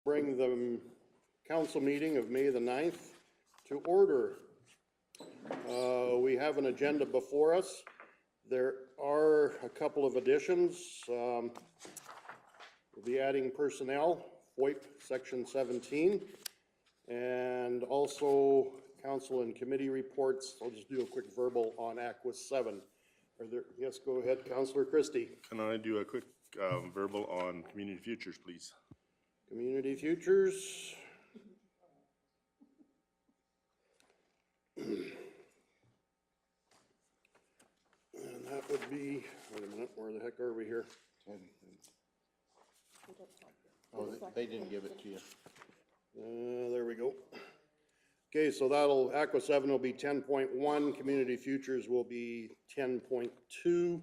Bring the council meeting of May the 9th to order. We have an agenda before us. There are a couple of additions. We'll be adding personnel, FOIP section 17, and also council and committee reports. I'll just do a quick verbal on Aqua 7. Are there, yes, go ahead, Councillor Christie. Can I do a quick verbal on community futures, please? Community futures. And that would be, wait a minute, where the heck are we here? Oh, they didn't give it to you. There we go. Okay, so that'll, Aqua 7 will be 10.1, community futures will be 10.2.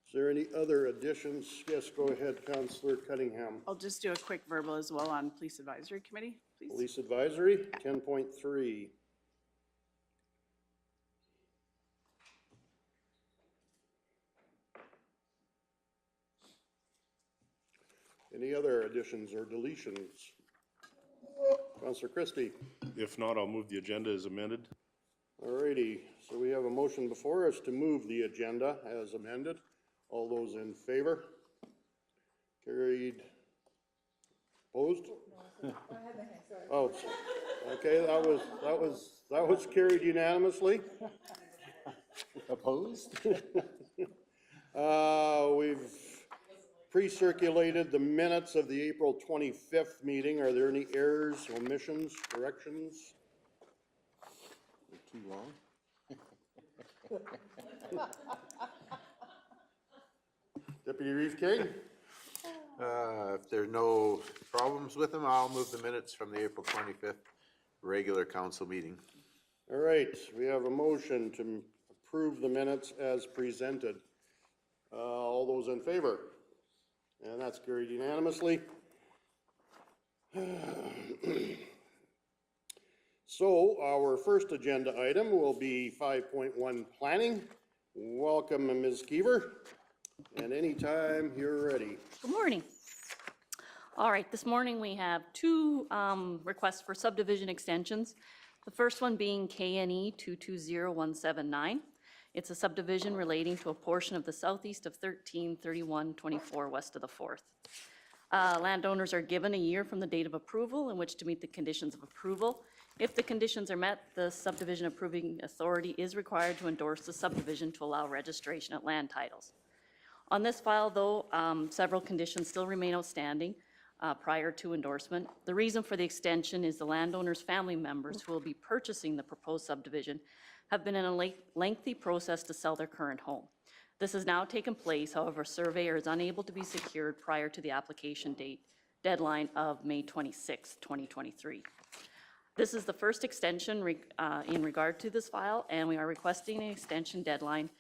Is there any other additions? Yes, go ahead, Councillor Cunningham. I'll just do a quick verbal as well on Police Advisory Committee, please. Police Advisory, 10.3. Any other additions or deletions? Councillor Christie. If not, I'll move the agenda as amended. Alrighty, so we have a motion before us to move the agenda as amended. All those in favor? Carried. Opposed? Oh, okay, that was carried unanimously. Opposed? We've pre-circulated the minutes of the April 25th meeting. Are there any errors, omissions, corrections? Too long? Deputy Reeve King? If there are no problems with them, I'll move the minutes from the April 25th regular council meeting. All right, we have a motion to approve the minutes as presented. All those in favor? And that's carried unanimously. So our first agenda item will be 5.1 planning. Welcome, Ms. Keever. And anytime you're ready. Good morning. All right, this morning we have two requests for subdivision extensions. The first one being KNE 220179. It's a subdivision relating to a portion of the southeast of 133124 west of the 4th. Landowners are given a year from the date of approval in which to meet the conditions of approval. If the conditions are met, the subdivision approving authority is required to endorse the subdivision to allow registration at land titles. On this file, though, several conditions still remain outstanding prior to endorsement. The reason for the extension is the landowner's family members who will be purchasing the proposed subdivision have been in a lengthy process to sell their current home. This has now taken place, however, a surveyor is unable to be secured prior to the application deadline of May 26, 2023. This is the first extension in regard to this file, and we are requesting an extension deadline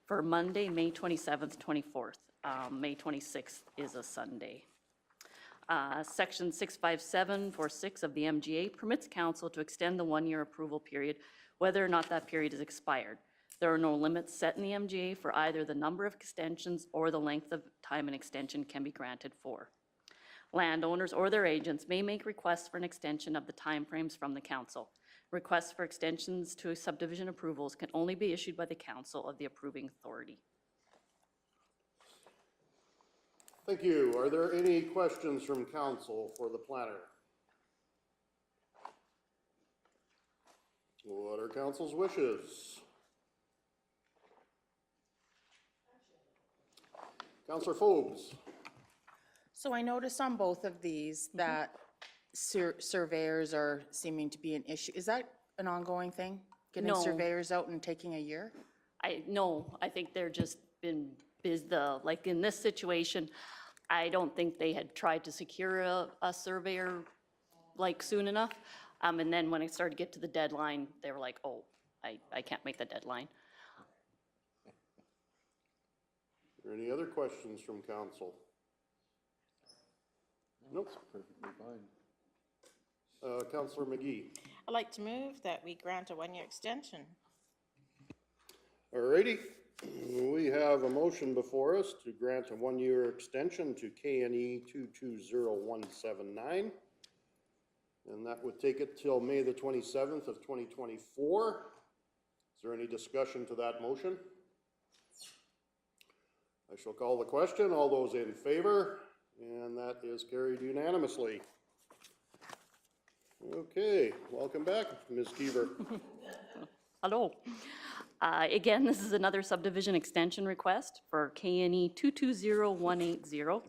for Monday, May 27th, 24th. May 26th is a Sunday. Section 65746 of the MGA permits council to extend the one-year approval period, whether or not that period is expired. There are no limits set in the MGA for either the number of extensions or the length of time an extension can be granted for. Landowners or their agents may make requests for an extension of the timeframes from the council. Requests for extensions to subdivision approvals can only be issued by the council of the approving authority. Thank you. Are there any questions from council for the planner? What are council's wishes? Councillor Forbes. So I noticed on both of these that surveyors are seeming to be an issue. Is that an ongoing thing? Getting No. surveyors out and taking a year? No, I think they're just been busy. Like in this situation, I don't think they had tried to secure a surveyor like soon enough. And then when it started to get to the deadline, they were like, oh, I can't make the deadline. Are there any other questions from council? Nope. Perfectly fine. Councillor McGee. I'd like to move that we grant a one-year extension. Alrighty, We have a motion before us to grant a one-year extension to KNE 220179. And that would take it till May the 27th of 2024. Is there any discussion to that motion? I shall call the question. All those in favor? And that is carried unanimously. Okay, welcome back, Ms. Keever. Hello. Again, this is another subdivision extension request for KNE 220180,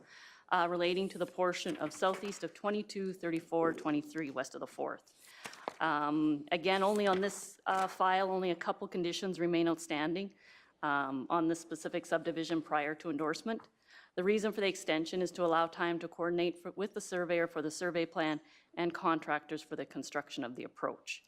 relating to the portion of southeast of 223423 west of the 4th. Again, only on this file, only a couple conditions remain outstanding on this specific subdivision prior to endorsement. The reason for the extension is to allow time to coordinate with the surveyor for the survey plan and contractors for the construction of the approach.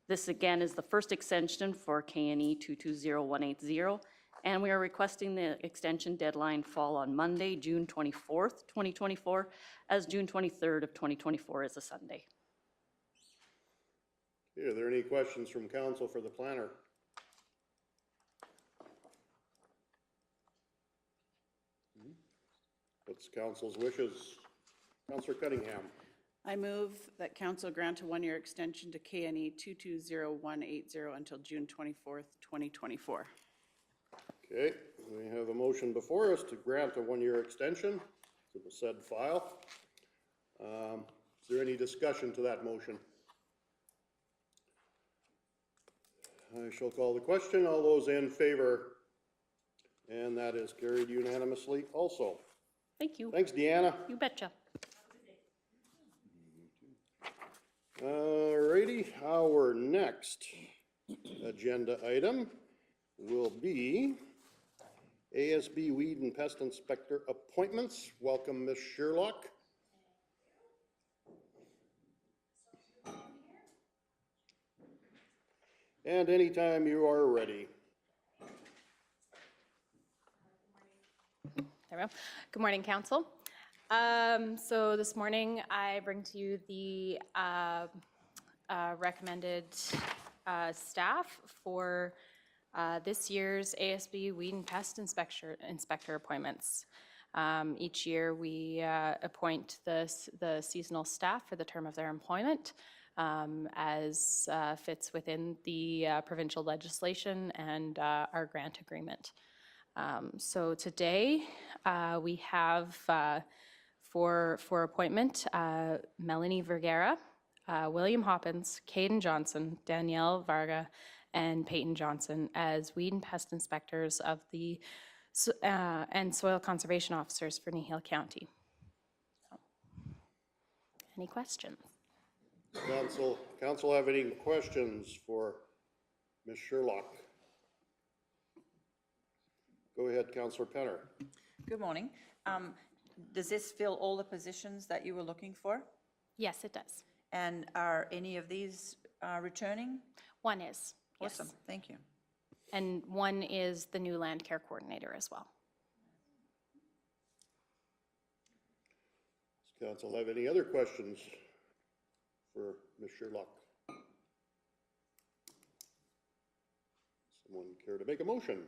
This again is the first extension for KNE 220180, and we are requesting the extension deadline fall on Monday, June 24th, 2024, as June 23rd of 2024 is a Sunday. Okay, are there any questions from council for the planner? What's council's wishes? Councillor Cunningham. I move that council grant a one-year extension to KNE 220180 until June 24th, 2024. Okay, we have a motion before us to grant a one-year extension to the said file. Is there any discussion to that motion? I shall call the question. All those in favor? And that is carried unanimously also. Thank you. Thanks, Deanna. You betcha. Alrighty, our next agenda item will be ASB Weed and Pest Inspector appointments. Welcome, Ms. Sherlock. And anytime you are ready. There we go. Good morning, council. So this morning I bring to you the recommended staff for this year's ASB Weed and Pest Inspector appointments. Each year we appoint the seasonal staff for the term of their employment as fits within the provincial legislation and our grant agreement. So today we have for appointment Melanie Vergara, William Hoppins, Caden Johnson, Danielle Varga, and Peyton Johnson as weed and pest inspectors of the and soil conservation officers for Kneehill County. Any questions? Council have any questions for Ms. Sherlock? Go ahead, Councillor Penner. Good morning. Does this fill all the positions that you were looking for? Yes, it does. And are any of these returning? One is. Awesome, Yes. thank you. And one is the new land care coordinator as well. Does council have any other questions for Ms. Sherlock? Someone care to make a motion?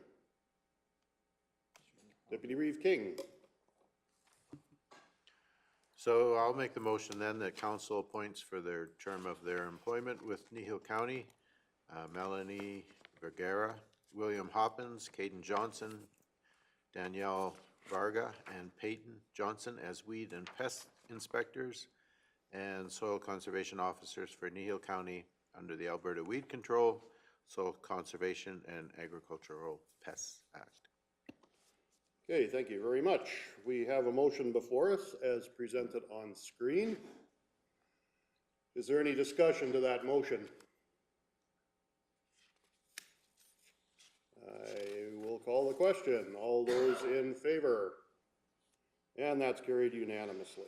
Deputy Reeve King. So I'll make the motion then that council appoints for their term of their employment with Kneehill County, Melanie Vergara, William Hoppins, Caden Johnson, Danielle Varga, and Peyton Johnson as weed and pest inspectors and soil conservation officers for Kneehill County under the Alberta Weed Control, Soil Conservation and Agricultural Pests Act. Okay, thank you very much. We have a motion before us as presented on screen. Is there any discussion to that motion? I will call the question. All those in favor? And that's carried unanimously.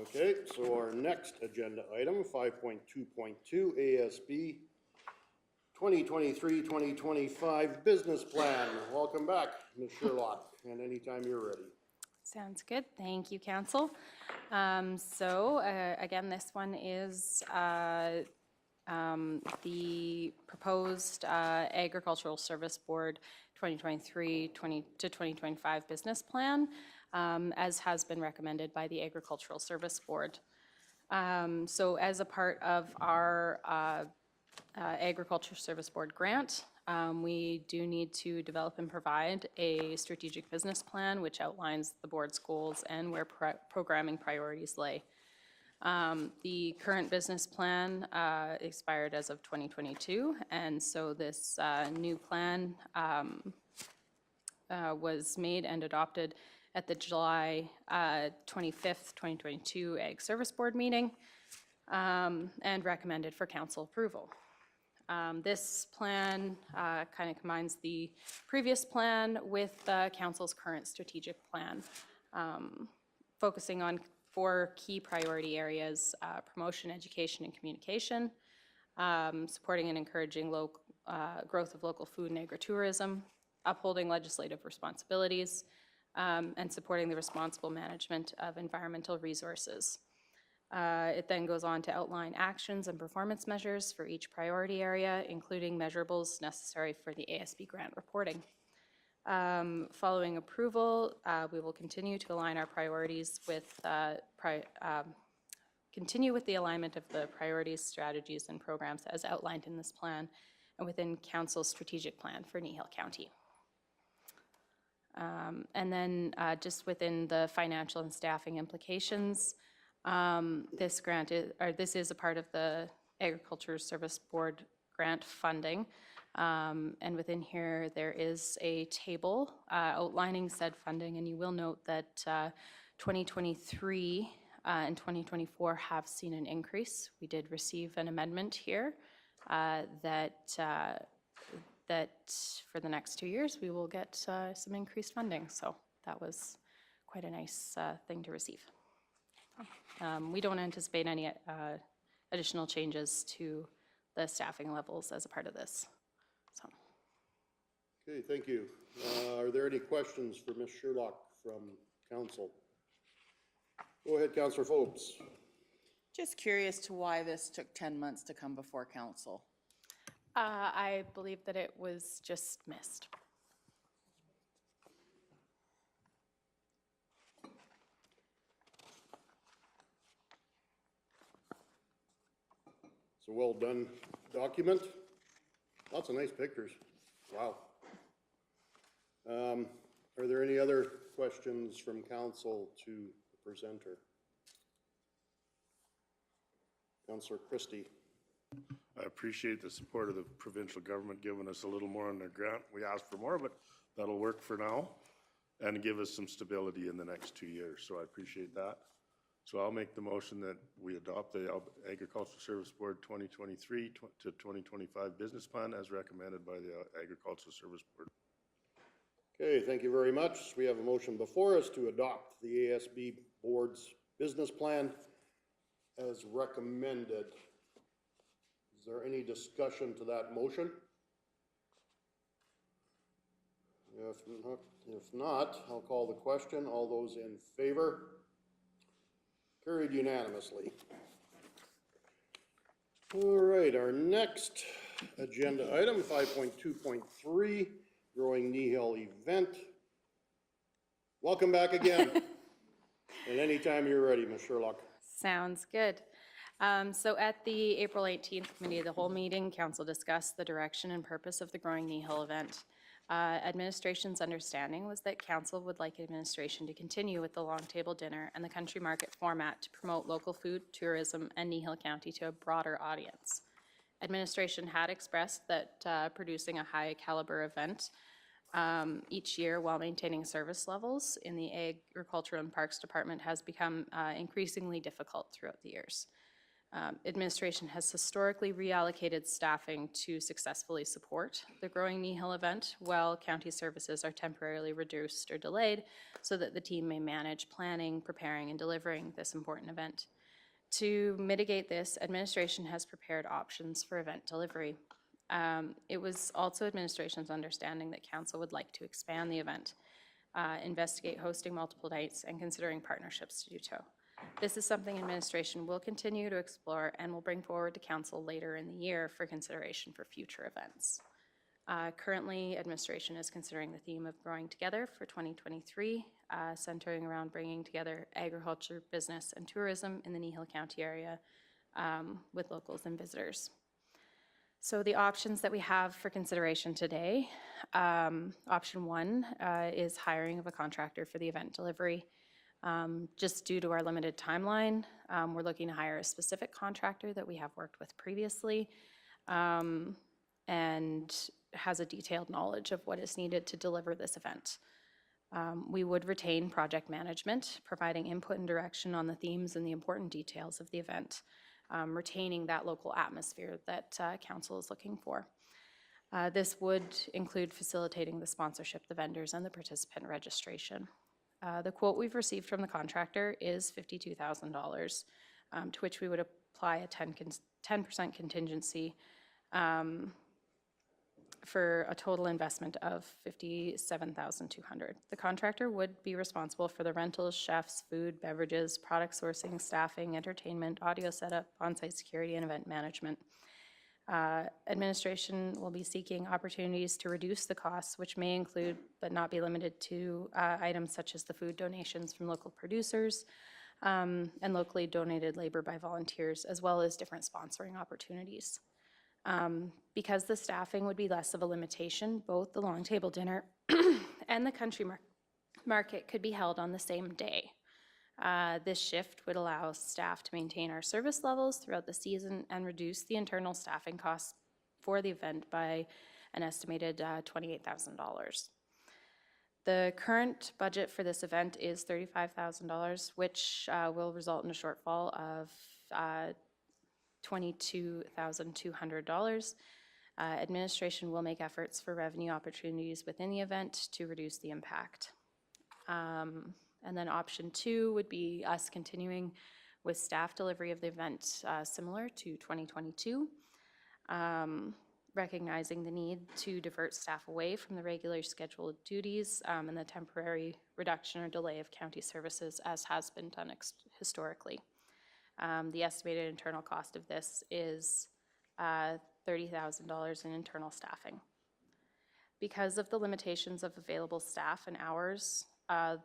Okay, so our next agenda item, 5.2.2 ASB 2023-2025 Business Plan. Welcome back, Ms. Sherlock, and anytime you're ready. Sounds good. Thank you, council. Again, this one is the proposed Agricultural Service Board 2023 to 2025 business plan, as has been recommended by the Agricultural Service Board. So as a part of our Agriculture Service Board grant, we do need to develop and provide a strategic business plan which outlines the board's goals and where programming priorities lay. The current business plan expired as of 2022, and so this new plan was made and adopted at the July 25th, 2022 Ag Service Board meeting and recommended for council approval. This plan kind of combines the previous plan with council's current strategic plan, focusing on 4 key priority areas: promotion, education, and communication, supporting and encouraging growth of local food and agritourism, upholding legislative responsibilities, and supporting the responsible management of environmental resources. It then goes on to outline actions and performance measures for each priority area, including measurables necessary for the ASB grant reporting. Following approval, we will continue to align our priorities with, continue with the alignment of the priorities, strategies, and programs as outlined in this plan and within Council's strategic plan for Kneehill County. And then just within the financial and staffing implications, this is a part of the Agriculture Service Board grant funding. And within here, there is a table outlining said funding, and you will note that 2023 and 2024 have seen an increase. We did receive an amendment here that for the next 2 years, we will get some increased funding. So that was quite a nice thing to receive. We don't anticipate any additional changes to the staffing levels as a part of this. So. Okay, thank you. Are there any questions for Ms. Sherlock from council? Go ahead, Councillor Phopes. Just curious to why this took 10 months to come before council. I believe that it was just missed. It's a well-done document. Lots of nice pictures. Wow. Are there any other questions from council to the presenter? Councillor Christie. I appreciate the support of the provincial government giving us a little more on their grant. We asked for more, but that'll work for now and give us some stability in the next 2 years. So I appreciate that. So I'll make the motion that we adopt the Agricultural Service Board 2023 to 2025 business plan as recommended by the Agricultural Service Board. Okay, thank you very much. We have a motion before us to adopt the ASB Board's business plan as recommended. Is there any discussion to that motion? If not, I'll call the question. All those in favor? Carried unanimously. All right, our next agenda item, 5.2.3, Growing Kneehill event. Welcome back again. And anytime you're ready, Ms. Sherlock. Sounds good. So at the April 18th Committee of the Whole meeting, Council discussed the direction and purpose of the Growing Kneehill event. Administration's understanding was that Council would like administration to continue with the long table dinner and the country market format to promote local food, tourism, and Kneehill County to a broader audience. Administration had expressed that producing a high caliber event each year while maintaining service levels in the Agriculture and Parks Department has become increasingly difficult throughout the years. Administration has historically reallocated staffing to successfully support the Growing Kneehill event, while county services are temporarily reduced or delayed so that the team may manage planning, preparing, and delivering this important event. To mitigate this, administration has prepared options for event delivery. It was also administration's understanding that council would like to expand the event, investigate hosting multiple nights, and considering partnerships to do so. This is something administration will continue to explore and will bring forward to council later in the year for consideration for future events. Currently, administration is considering the theme of Growing Together for 2023, centering around bringing together agriculture, business, and tourism in the Kneehill County area with locals and visitors. So the options that we have for consideration today, option one is hiring of a contractor for the event delivery. Just due to our limited timeline, we're looking to hire a specific contractor that we have worked with previously and has a detailed knowledge of what is needed to deliver this event. We would retain project management, providing input and direction on the themes and the important details of the event, retaining that local atmosphere that council is looking for. This would include facilitating the sponsorship, the vendors, and the participant registration. The quote we've received from the contractor is $52,000, to which we would apply a 10% contingency for a total investment of $57,200. The contractor would be responsible for the rentals, chefs, food, beverages, product sourcing, staffing, entertainment, audio setup, on-site security, and event management. Administration will be seeking opportunities to reduce the costs, which may include, but not be limited to, items such as the food donations from local producers and locally donated labor by volunteers, as well as different sponsoring opportunities. Because the staffing would be less of a limitation, both the long table dinner and the country market could be held on the same day. This shift would allow staff to maintain our service levels throughout the season and reduce the internal staffing costs for the event by an estimated $28,000. The current budget for this event is $35,000, which will result in a shortfall of $22,200. Administration will make efforts for revenue opportunities within the event to reduce the impact. And then option two would be us continuing with staff delivery of the event similar to 2022, recognizing the need to divert staff away from the regular scheduled duties and the temporary reduction or delay of county services as has been done historically. The estimated internal cost of this is $30,000 in internal staffing. Because of the limitations of available staff and hours of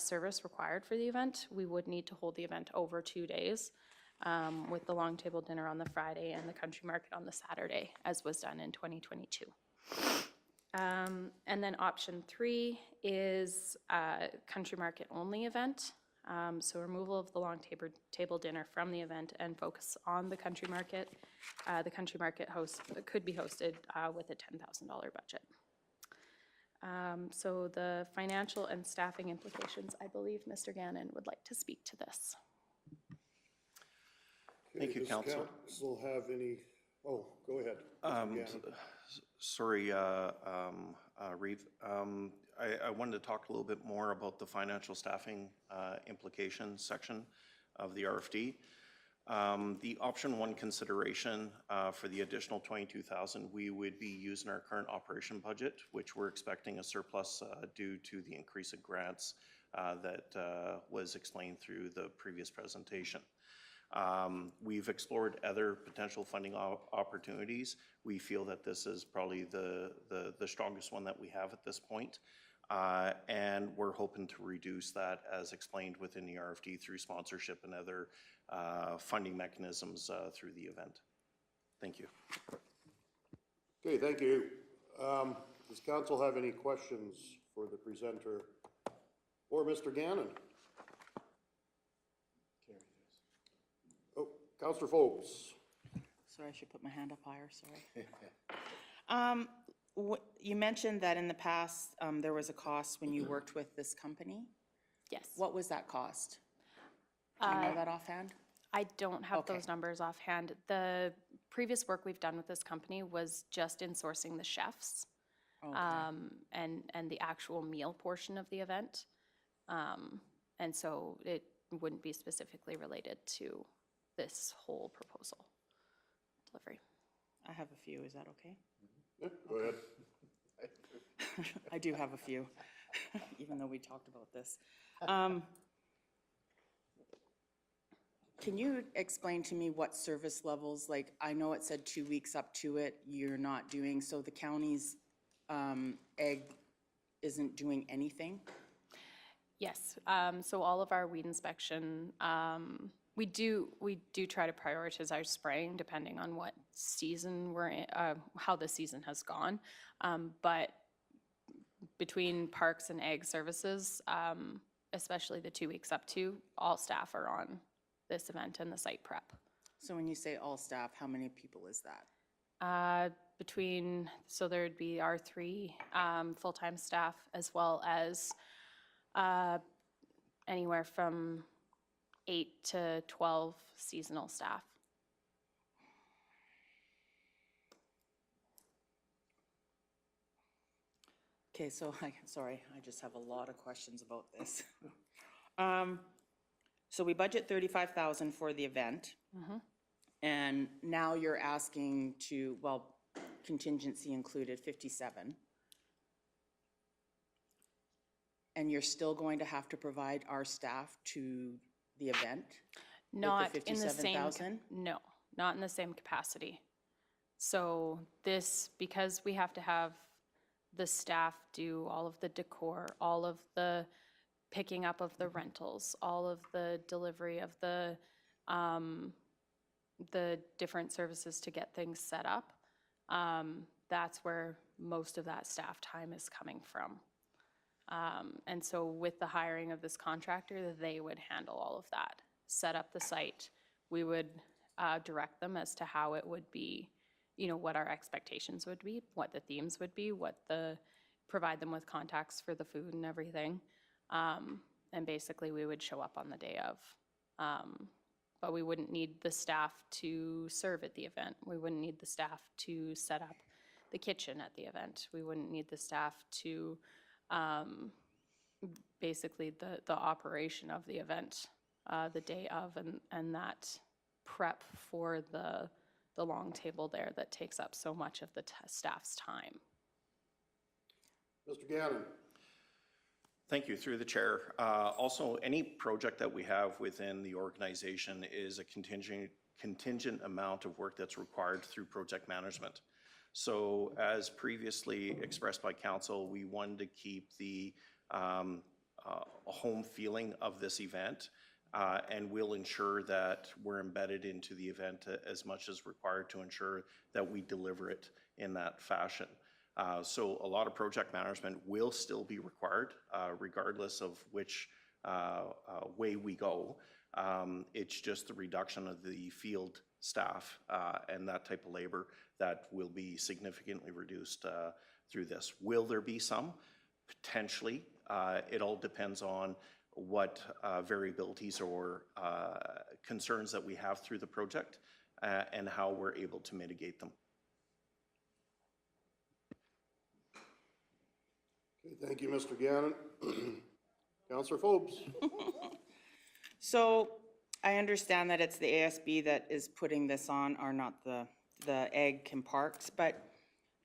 service required for the event, we would need to hold the event over 2 days with the long table dinner on the Friday and the country market on the Saturday, as was done in 2022. And then option three is a country market only event. So removal of the long table dinner from the event and focus on the country market. The country market could be hosted with a $10,000 budget. So the financial and staffing implications, I believe Mr. Gannon would like to speak to this. Thank you, Does Council. council have any, oh, go ahead. Mr. Gannon. Sorry, Reeve. I wanted to talk a little bit more about the financial staffing implications section of the RFD. The option one consideration for the additional $22,000, we would be using our current operation budget, which we're expecting a surplus due to the increase in grants that was explained through the previous presentation. We've explored other potential funding opportunities. We feel that this is probably the strongest one that we have at this point. And we're hoping to reduce that as explained within the RFD through sponsorship and other funding mechanisms through the event. Thank you. Okay, thank you. Does council have any questions for the presenter or Mr. Gannon? Oh, Councillor Forbes. Sorry, I should put my hand up higher, sorry. You mentioned that in the past, there was a cost when you worked with this company. Yes. What was that cost? Do you know that offhand? I don't have Okay. those numbers offhand. The previous work we've done with this company was just in sourcing the chefs and the actual meal portion of the event. And so it wouldn't be specifically related to this whole proposal delivery. I have a few, is that okay? Yeah, go ahead. I do have a few, even though we talked about this. Can you explain to me what service levels, like, I know it said 2 weeks up to it, you're not doing, so the county's egg isn't doing anything? Yes, so all of our weed inspection, we do try to prioritize our spraying depending on what season we're in, how the season has gone. But between parks and ag services, especially the 2 weeks up to, all staff are on this event and the site prep. So when you say all staff, how many people is that? So there'd be our 3 full-time staff as well as anywhere from 8 to 12 seasonal staff. Okay, so sorry, I just have a lot of questions about this. So we budget 35,000 for the event. And now you're asking to, well, contingency included 57. And you're still going to have to provide our staff to the event? Not with the in the same, 57,000? no, not in the same capacity. So this, because we have to have the staff do all of the decor, all of the picking up of the rentals, all of the delivery of the different services to get things set up, that's where most of that staff time is coming from. And so with the hiring of this contractor, they would handle all of that, set up the site. We would direct them as to how it would be, you know, what our expectations would be, what the themes would be, provide them with contacts for the food and everything. And basically we would show up on the day of. But we wouldn't need the staff to serve at the event. We wouldn't need the staff to set up the kitchen at the event. We wouldn't need the staff to basically the operation of the event the day of, and that prep for the long table there that takes up so much of the staff's time. Mr. Gannon? Thank you, through the chair. Also, any project that we have within the organization is a contingent amount of work that's required through project management. So as previously expressed by council, we wanted to keep the home feeling of this event, and we'll ensure that we're embedded into the event as much as required to ensure that we deliver it in that fashion. So a lot of project management will still be required, regardless of which way we go. It's just the reduction of the field staff and that type of labor that will be significantly reduced through this. Will there be some? Potentially. It all depends on what variabilities or concerns that we have through the project and how we're able to mitigate them. Okay, thank you, Mr. Gannon. Councillor Phobes? So I understand that it's the ASB that is putting this on, or not the Ag and Parks, but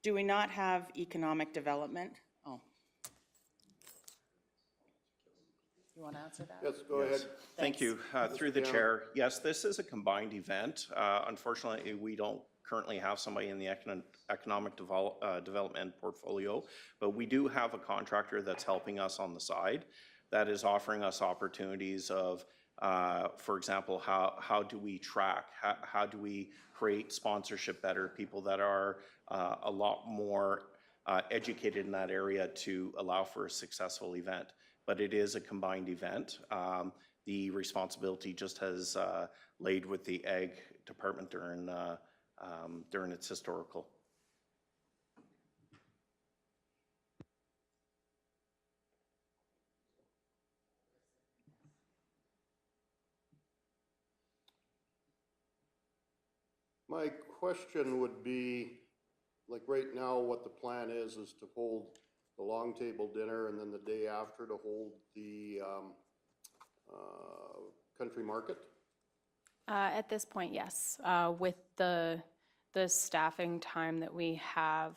do we not have economic development? Oh. You want to answer that? Yes, go ahead. Thank you. Through the chair, yes, this is a combined event. Unfortunately, we don't currently have somebody in the economic development portfolio, but we do have a contractor that's helping us on the side that is offering us opportunities of, for example, how do we track, how do we create sponsorship better, people that are a lot more educated in that area to allow for a successful event. But it is a combined event. The responsibility just has laid with the Ag department during its historical. My question would be, like right now, what the plan is to hold the long table dinner and then the day after to hold the country market? At this point, yes. With the staffing time that we have,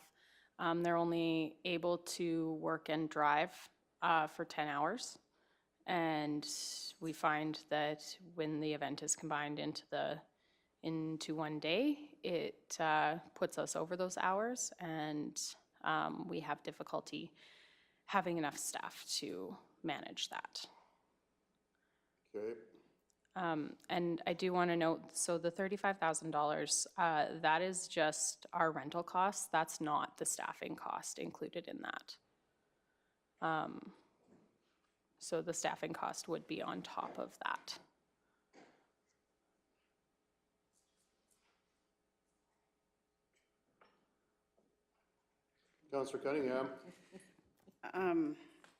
they're only able to work and drive for 10 hours. And we find that when the event is combined into one day, it puts us over those hours, and we have difficulty having enough staff to manage that. Okay, And I do want to note, so the $35,000, that is just our rental costs. That's not the staffing cost included in that. So the staffing cost would be on top of that. Councillor Cunningham?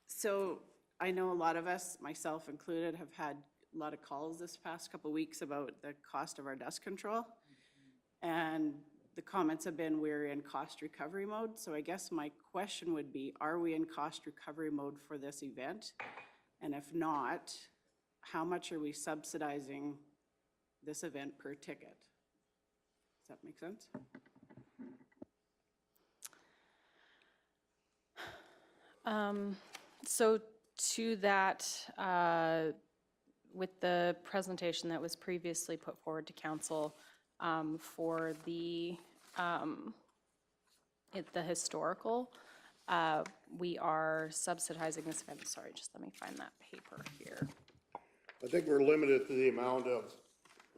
So I know a lot of us, myself included, have had a lot of calls this past couple of weeks about the cost of our dust control. And the comments have been, we're in cost recovery mode. So I guess my question would be, are we in cost recovery mode for this event? And if not, how much are we subsidizing this event per ticket? Does that make sense? So to that, with the presentation that was previously put forward to council for the historical, we are subsidizing this event. Sorry, just let me find that paper here. I think we're limited to the amount of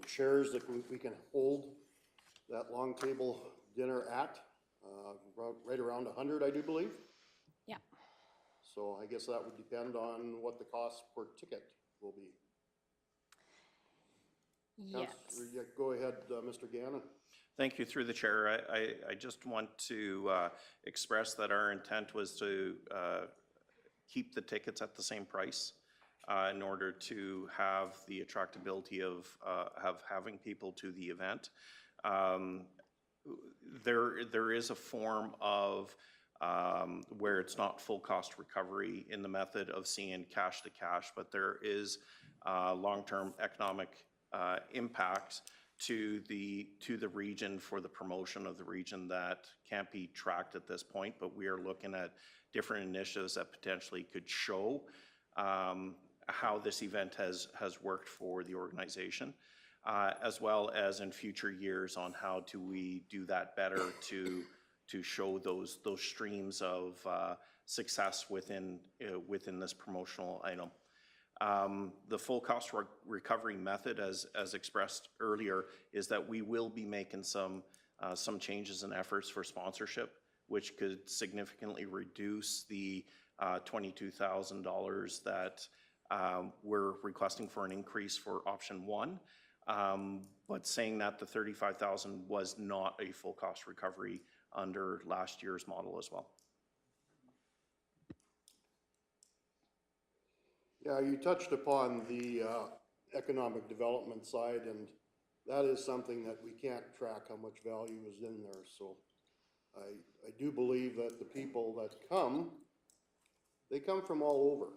chairs that we can hold that long table dinner at, right around 100, I do believe. Yeah. So I guess that would depend on what the cost per ticket will be. Yes. Yeah, go ahead, Mr. Gannon. Thank you. Through the chair, I just want to express that our intent was to keep the tickets at the same price in order to have the attractability of having people to the event. There is a form of where it's not full cost recovery in the method of seeing cash to cash, but there is long-term economic impact to the region for the promotion of the region that can't be tracked at this point, but we are looking at different initiatives that potentially could show how this event has worked for the organization, as well as in future years on how do we do that better to show those streams of success within this promotional item. The full cost recovery method, as expressed earlier, is that we will be making some changes and efforts for sponsorship, which could significantly reduce the $22,000 that we're requesting for an increase for option one. But saying that the $35,000 was not a full cost recovery under last year's model as well. Yeah, you touched upon the economic development side, and that is something that we can't track how much value is in there. So I do believe that the people that come, they come from all over,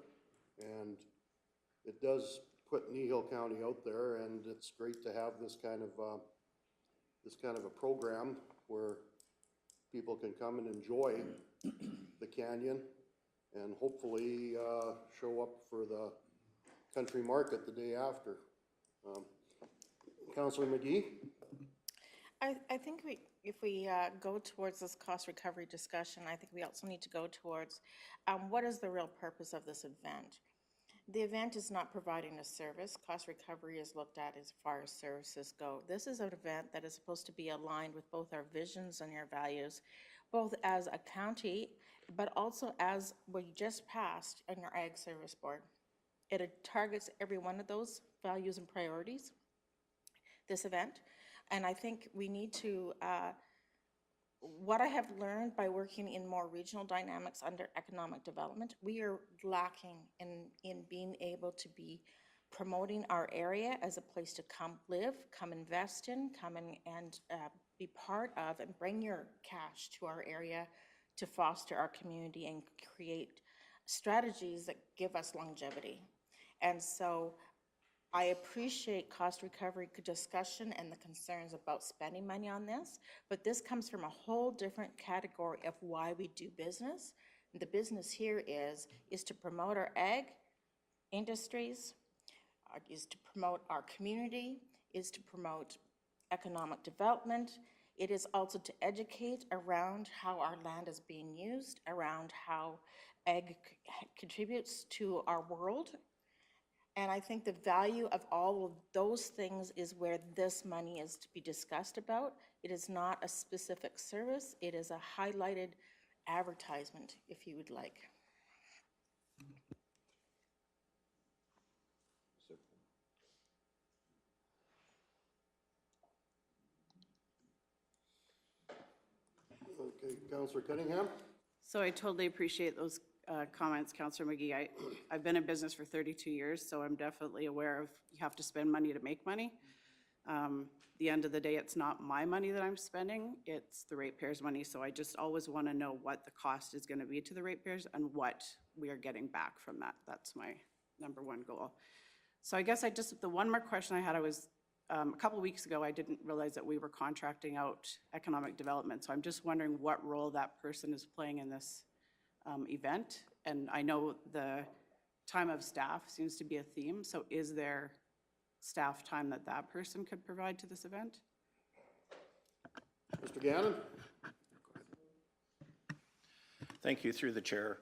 and it does put Kneehill County out there, and it's great to have this kind of a program where people can come and enjoy the canyon and hopefully show up for the country market the day after. Councillor McGee? I think if we go towards this cost recovery discussion, I think we also need to go towards what is the real purpose of this event? The event is not providing a service. Cost recovery is looked at as far as services go. This is an event that is supposed to be aligned with both our visions and our values, both as a county, but also as we just passed in our Ag Service Board. It targets every one of those values and priorities, this event. And I think we need to, what I have learned by working in more regional dynamics under economic development, we are lacking in being able to be promoting our area as a place to come live, come invest in, come in and be part of, and bring your cash to our area to foster our community and create strategies that give us longevity. And so I appreciate cost recovery discussion and the concerns about spending money on this, but this comes from a whole different category of why we do business. The business here is to promote our ag, industries, is to promote our community, is to promote economic development. It is also to educate around how our land is being used, around how ag contributes to our world. And I think the value of all of those things is where this money is to be discussed about. It is not a specific service. It is a highlighted advertisement, if you would like. Okay, Councillor Cunningham? So I totally appreciate those comments, Councillor McGee. I've been in business for 32 years, so I'm definitely aware of you have to spend money to make money. The end of the day, it's not my money that I'm spending, it's the ratepayers' money. So I just always want to know what the cost is going to be to the ratepayers and what we are getting back from that. That's my number one goal. So I guess the one more question I had, a couple of weeks ago, I didn't realize that we were contracting out economic development. So I'm just wondering what role that person is playing in this event. And I know the time of staff seems to be a theme. So is there staff time that that person could provide to this event? Mr. Gannon? Thank you, through the chair.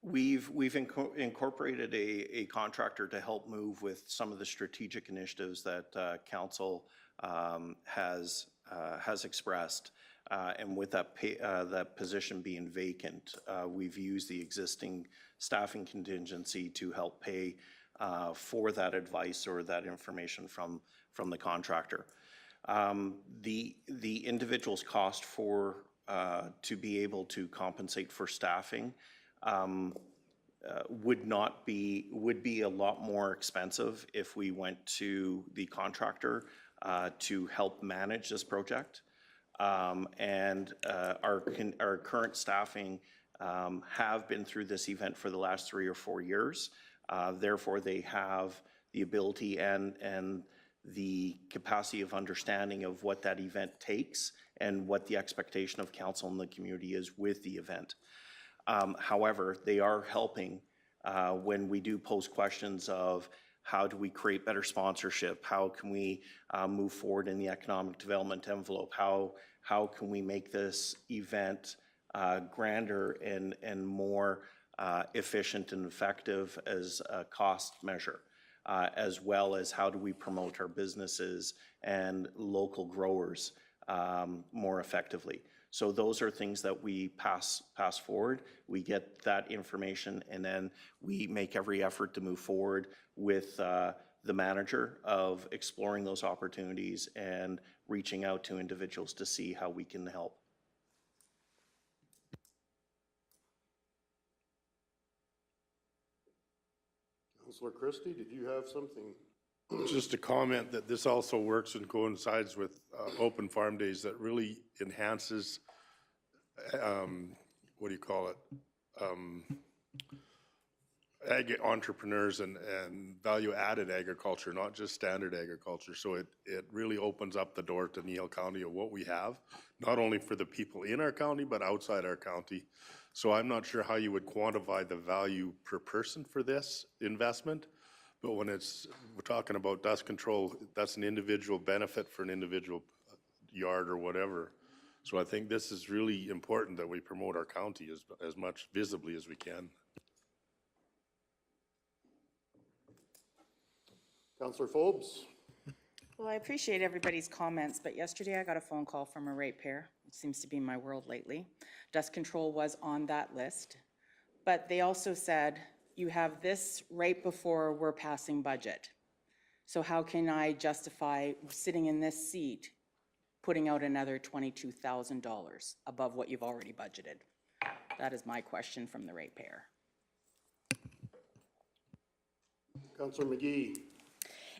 We've incorporated a contractor to help move with some of the strategic initiatives that council has expressed. And with that position being vacant, we've used the existing staffing contingency to help pay for that advice or that information from the contractor. The individual's cost for to be able to compensate for staffing would be a lot more expensive if we went to the contractor to help manage this project. And our current staffing have been through this event for the last 3 or 4 years. Therefore, they have the ability and the capacity of understanding of what that event takes and what the expectation of council and the community is with the event. However, they are helping when we do pose questions of how do we create better sponsorship? How can we move forward in the economic development envelope? How can we make this event grander and more efficient and effective as a cost measure, as well as how do we promote our businesses and local growers more effectively. So those are things that we pass forward. We get that information and then we make every effort to move forward with the manager of exploring those opportunities and reaching out to individuals to see how we can help. Councillor Christie, did you have something? Just a comment that this also works and coincides with Open Farm Days that really enhances, what do you call it? Ag entrepreneurs and value-added agriculture, not just standard agriculture. So it really opens up the door to Kneehill County of what we have, not only for the people in our county, but outside our county. So I'm not sure how you would quantify the value per person for this investment, but when we're talking about dust control, that's an individual benefit for an individual yard or whatever. So I think this is really important that we promote our county as much visibly as we can. Councillor Forbes? Well, I appreciate everybody's comments, but yesterday I got a phone call from a ratepayer. It seems to be my world lately. Dust control was on that list, but they also said, you have this right before we're passing budget. So how can I justify sitting in this seat, putting out another $22,000 above what you've already budgeted? That is my question from the ratepayer. Councillor McGee?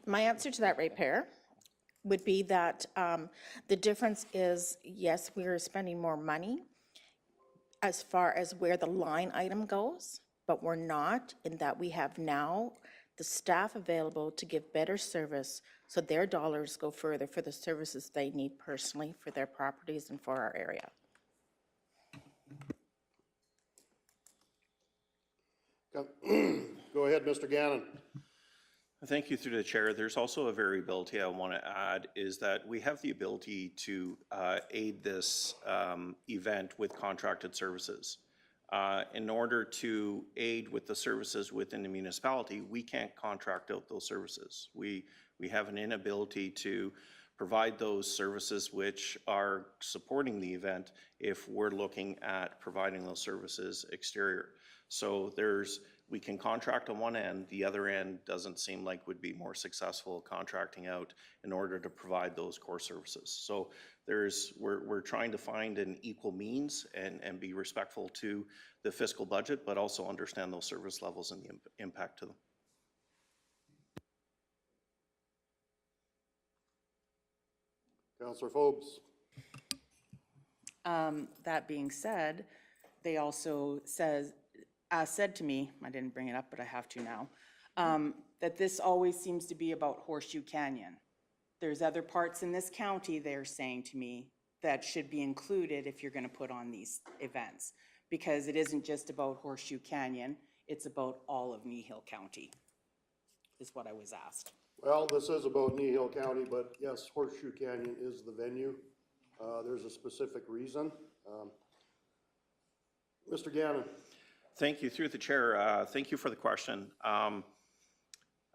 My answer to that ratepayer would be that the difference is, yes, we are spending more money as far as where the line item goes, but we're not, in that we have now the staff available to give better service so their dollars go further for the services they need personally for their properties and for our area. Go ahead, Mr. Gannon. Thank you through the chair. There's also a variability I want to add is that we have the ability to aid this event with contracted services. In order to aid with the services within the municipality, we can't contract out those services. We have an inability to provide those services which are supporting the event if we're looking at providing those services exterior. So we can contract on one end, the other end doesn't seem like would be more successful contracting out in order to provide those core services. So we're trying to find an equal means and be respectful to the fiscal budget, but also understand those service levels and the impact to them. Councillor Forbes. That being said, they also said to me, I didn't bring it up, but I have to now, that this always seems to be about Horseshoe Canyon. There's other parts in this county, they're saying to me, that should be included if you're gonna put on these events. Because it isn't just about Horseshoe Canyon, it's about all of Kneehill County, is what I was asked. Well, this is about Kneehill County, but yes, Horseshoe Canyon is the venue. There's a specific reason. Mr. Gannon. Thank you. Through the chair, thank you for the question.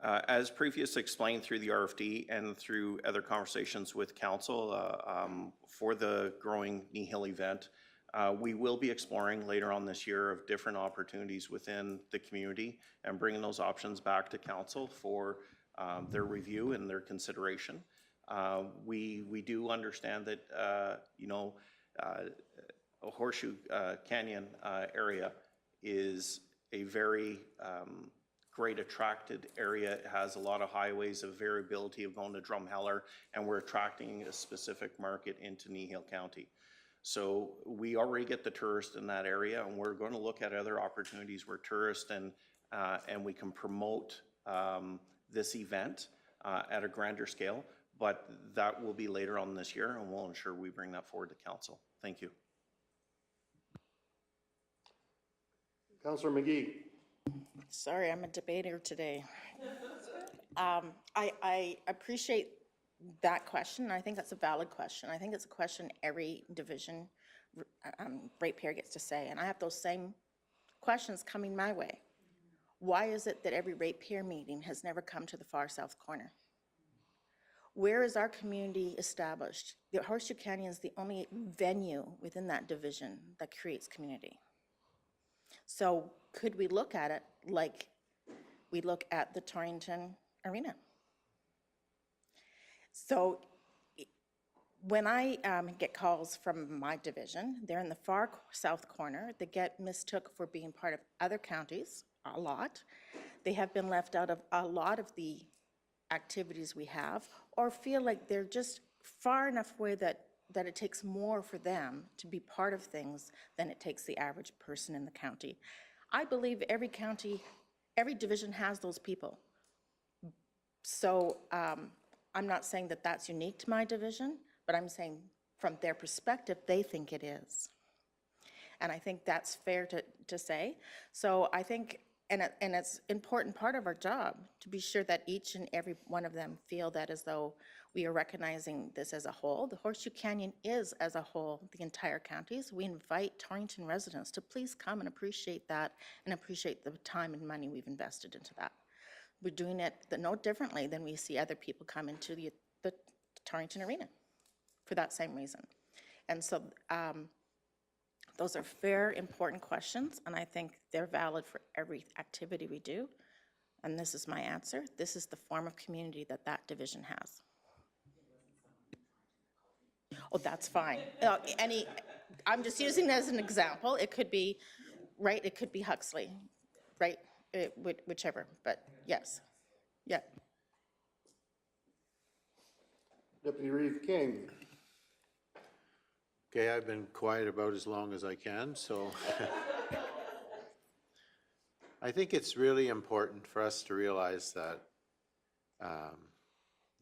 As previously explained through the RFD and through other conversations with council for the growing Kneehill event, we will be exploring later on this year of different opportunities within the community and bringing those options back to council for their review and their consideration. We do understand that, a Horseshoe Canyon area is a very great attracted area. It has a lot of highways of variability of going to Drumheller, and we're attracting a specific market into Kneehill County. So we already get the tourists in that area, and we're going to look at other opportunities where tourists and we can promote this event at a grander scale, but that will be later on this year, and we'll ensure we bring that forward to council. Thank you. Councillor McGee. Sorry, I'm a debater today. I appreciate that question. I think that's a valid question. I think it's a question every division ratepayer gets to say, and I have those same questions coming my way. Why is it that every ratepayer meeting has never come to the far south corner? Where is our community established? The Horseshoe Canyon is the only venue within that division that creates community. So could we look at it like we look at the Torrington Arena? So when I get calls from my division, they're in the far south corner. They get mistook for being part of other counties a lot. They have been left out of a lot of the activities we have, or feel like they're just far enough away that it takes more for them to be part of things than it takes the average person in the county. I believe every county, every division has those people. So I'm not saying that that's unique to my division, but I'm saying from their perspective, they think it is. And I think that's fair to say. So I think, and it's an important part of our job to be sure that each and every one of them feel that as though we are recognizing this as a whole. The Horseshoe Canyon is as a whole, the entire county. So we invite Torrington residents to please come and appreciate that and appreciate the time and money we've invested into that. We're doing it no differently than we see other people come into the Torrington Arena for that same reason. And so those are fair, important questions, and I think they're valid for every activity we do. And this is my answer. This is the form of community that that division has. Oh, that's fine. I'm just using it as an example. It could be, right, it could be Huxley, right, whichever, but yes, yeah. Deputy Reeve King. Okay, I've been quiet about as long as I can, so. I think it's really important for us to realize that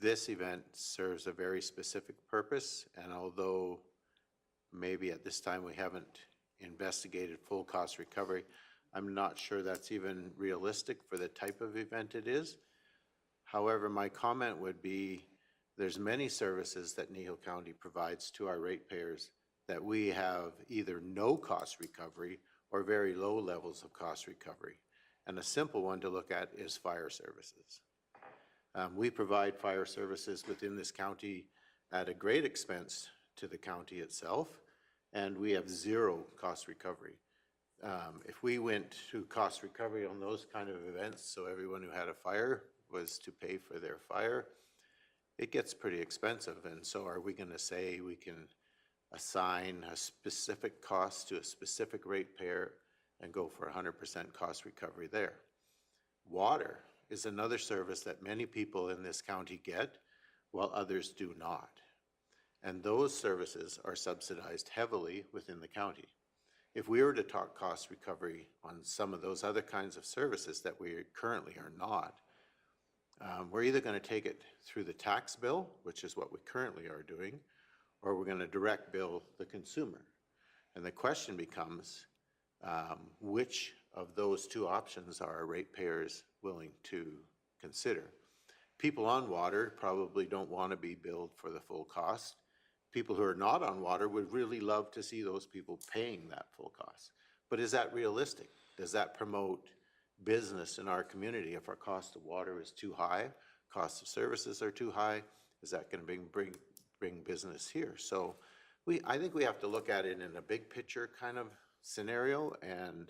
this event serves a very specific purpose, and although maybe at this time we haven't investigated full cost recovery, I'm not sure that's even realistic for the type of event it is. However, my comment would be, there's many services that Kneehill County provides to our ratepayers that we have either no cost recovery or very low levels of cost recovery. And a simple one to look at is fire services. We provide fire services within this county at a great expense to the county itself, and we have zero cost recovery. If we went to cost recovery on those kind of events, so everyone who had a fire was to pay for their fire, it gets pretty expensive. And so are we going to say we can assign a specific cost to a specific ratepayer and go for 100% cost recovery there? Water is another service that many people in this county get, while others do not. And those services are subsidized heavily within the county. If we were to talk cost recovery on some of those other kinds of services that we currently are not, we're either going to take it through the tax bill, which is what we currently are doing, or we're going to direct bill the consumer. And the question becomes, which of those two options are our ratepayers willing to consider? People on water probably don't want to be billed for the full cost. People who are not on water would really love to see those people paying that full cost. But is that realistic? Does that promote business in our community? If our cost of water is too high, cost of services are too high, is that going to bring business here? So I think we have to look at it in a big picture kind of scenario. And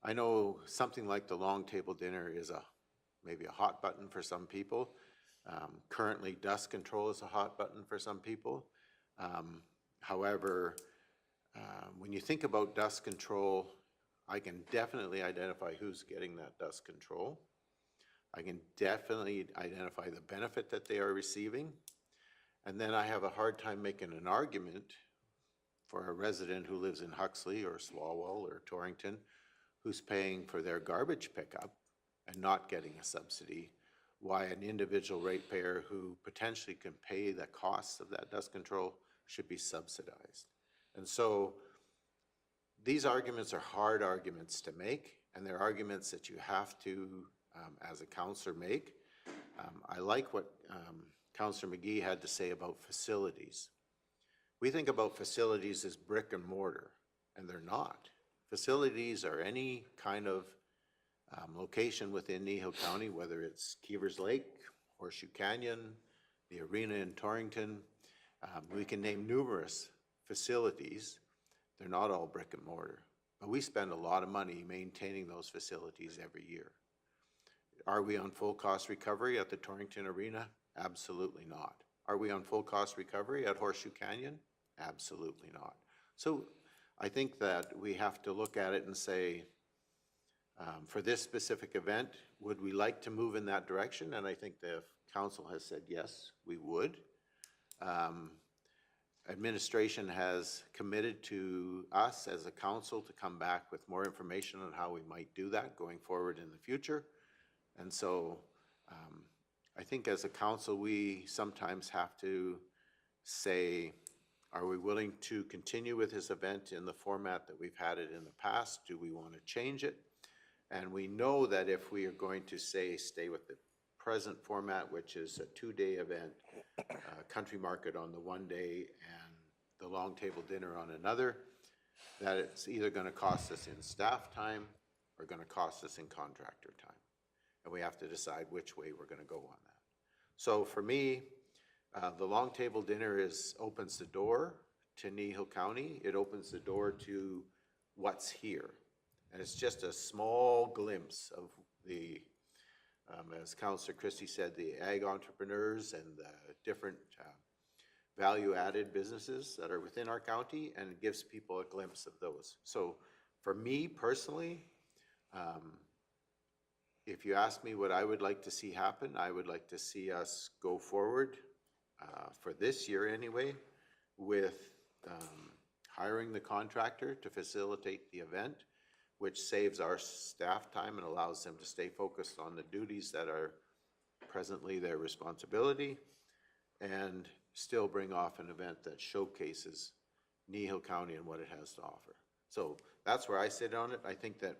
I know something like the long table dinner is maybe a hot button for some people. Currently, dust control is a hot button for some people. However, when you think about dust control, I can definitely identify who's getting that dust control. I can definitely identify the benefit that they are receiving. And then I have a hard time making an argument for a resident who lives in Huxley or Swalwell or Torrington who's paying for their garbage pickup and not getting a subsidy, why an individual ratepayer who potentially can pay the costs of that dust control should be subsidized. And so these arguments are hard arguments to make, and they're arguments that you have to, as a councillor, make. I like what Councillor McGee had to say about facilities. We think about facilities as brick and mortar, and they're not. Facilities are any kind of location within Kneehill County, whether it's Keevers Lake, Horseshoe Canyon, the arena in Torrington. We can name numerous facilities. They're not all brick and mortar, but we spend a lot of money maintaining those facilities every year. Are we on full cost recovery at the Torrington Arena? Absolutely not. Are we on full cost recovery at Horseshoe Canyon? Absolutely not. So I think that we have to look at it and say, for this specific event, would we like to move in that direction? And I think the council has said yes, we would. Administration has committed to us as a council to come back with more information on how we might do that going forward in the future. And so I think as a council, we sometimes have to say, are we willing to continue with this event in the format that we've had it in the past? Do we want to change it? And we know that if we are going to say stay with the present format, which is a 2-day event, country market on the one day and the long table dinner on another, that it's either going to cost us in staff time or going to cost us in contractor time. And we have to decide which way we're going to go on that. So for me, the long table dinner opens the door to Kneehill County. It opens the door to what's here. And it's just a small glimpse of the, as Councillor Christie said, the ag entrepreneurs and the different value-added businesses that are within our county, and it gives people a glimpse of those. So for me personally, if you ask me what I would like to see happen, I would like to see us go forward for this year anyway with hiring the contractor to facilitate the event, which saves our staff time and allows them to stay focused on the duties that are presently their responsibility, and still bring off an event that showcases Kneehill County and what it has to offer. So that's where I sit on it. I think that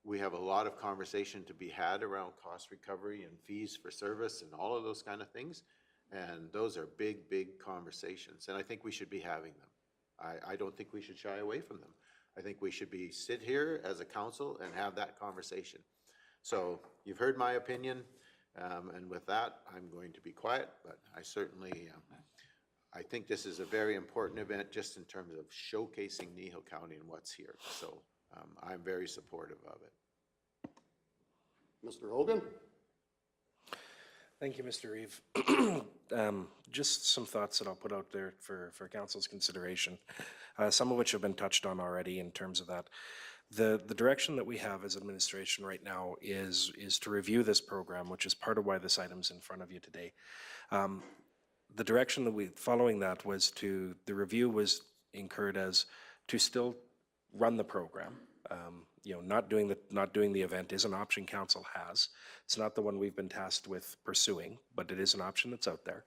we have a lot of conversation to be had around cost recovery and fees for service and all of those kind of things. And those are big, big conversations, and I think we should be having them. I don't think we should shy away from them. I think we should sit here as a council and have that conversation. So you've heard my opinion, and with that, I'm going to be quiet, but I certainly, I think this is a very important event just in terms of showcasing Kneehill County and what's here. So I'm very supportive of it. Mr. Hogan? Thank you, Mr. Reeve. Just some thoughts that I'll put out there for council's consideration, some of which have been touched on already in terms of that. The direction that we have as administration right now is to review this program, which is part of why this item's in front of you today. The direction that following that was the review was incurred as to still run the program. You know, not doing the event is an option council has. It's not the one we've been tasked with pursuing, but it is an option that's out there.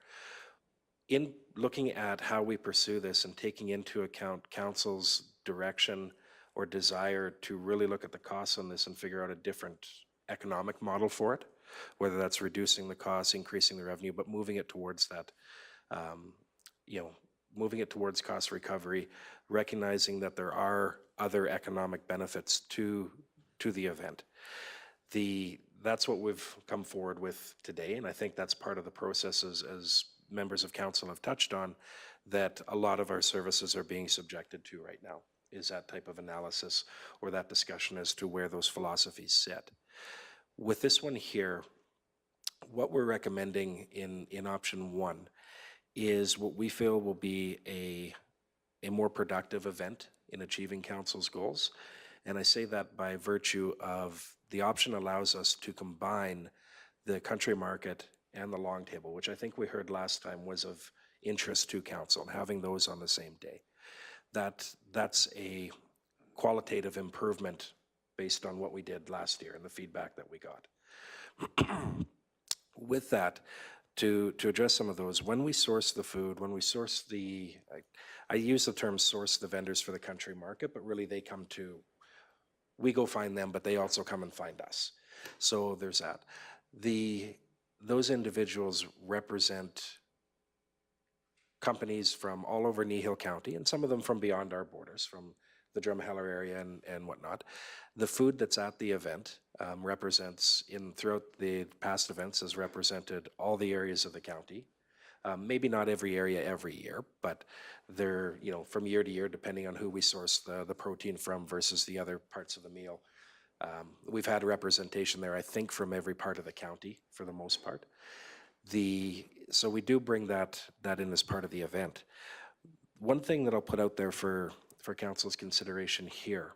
In looking at how we pursue this and taking into account council's direction or desire to really look at the costs on this and figure out a different economic model for it, whether that's reducing the costs, increasing the revenue, but moving it towards that, you know, moving it towards cost recovery, recognizing that there are other economic benefits to the event. That's what we've come forward with today, and I think that's part of the process as members of council have touched on, that a lot of our services are being subjected to right now, is that type of analysis or that discussion as to where those philosophies sit. With this one here, what we're recommending in option one is what we feel will be a more productive event in achieving council's goals. And I say that by virtue of the option allows us to combine the country market and the long table, which I think we heard last time was of interest to council, and having those on the same day. That's a qualitative improvement based on what we did last year and the feedback that we got. With that, to address some of those, when we source the food, when we source I use the term source the vendors for the country market, but really they come to, we go find them, but they also come and find us. So there's that. Those individuals represent companies from all over Kneehill County, and some of them from beyond our borders, from the Drumheller area and whatnot. The food that's at the event represents, throughout the past events, has represented all the areas of the county. Maybe not every area every year, but they're, you know, from year to year, depending on who we source the protein from versus the other parts of the meal. We've had representation there, I think, from every part of the county for the most part. So we do bring that in as part of the event. One thing that I'll put out there for council's consideration here,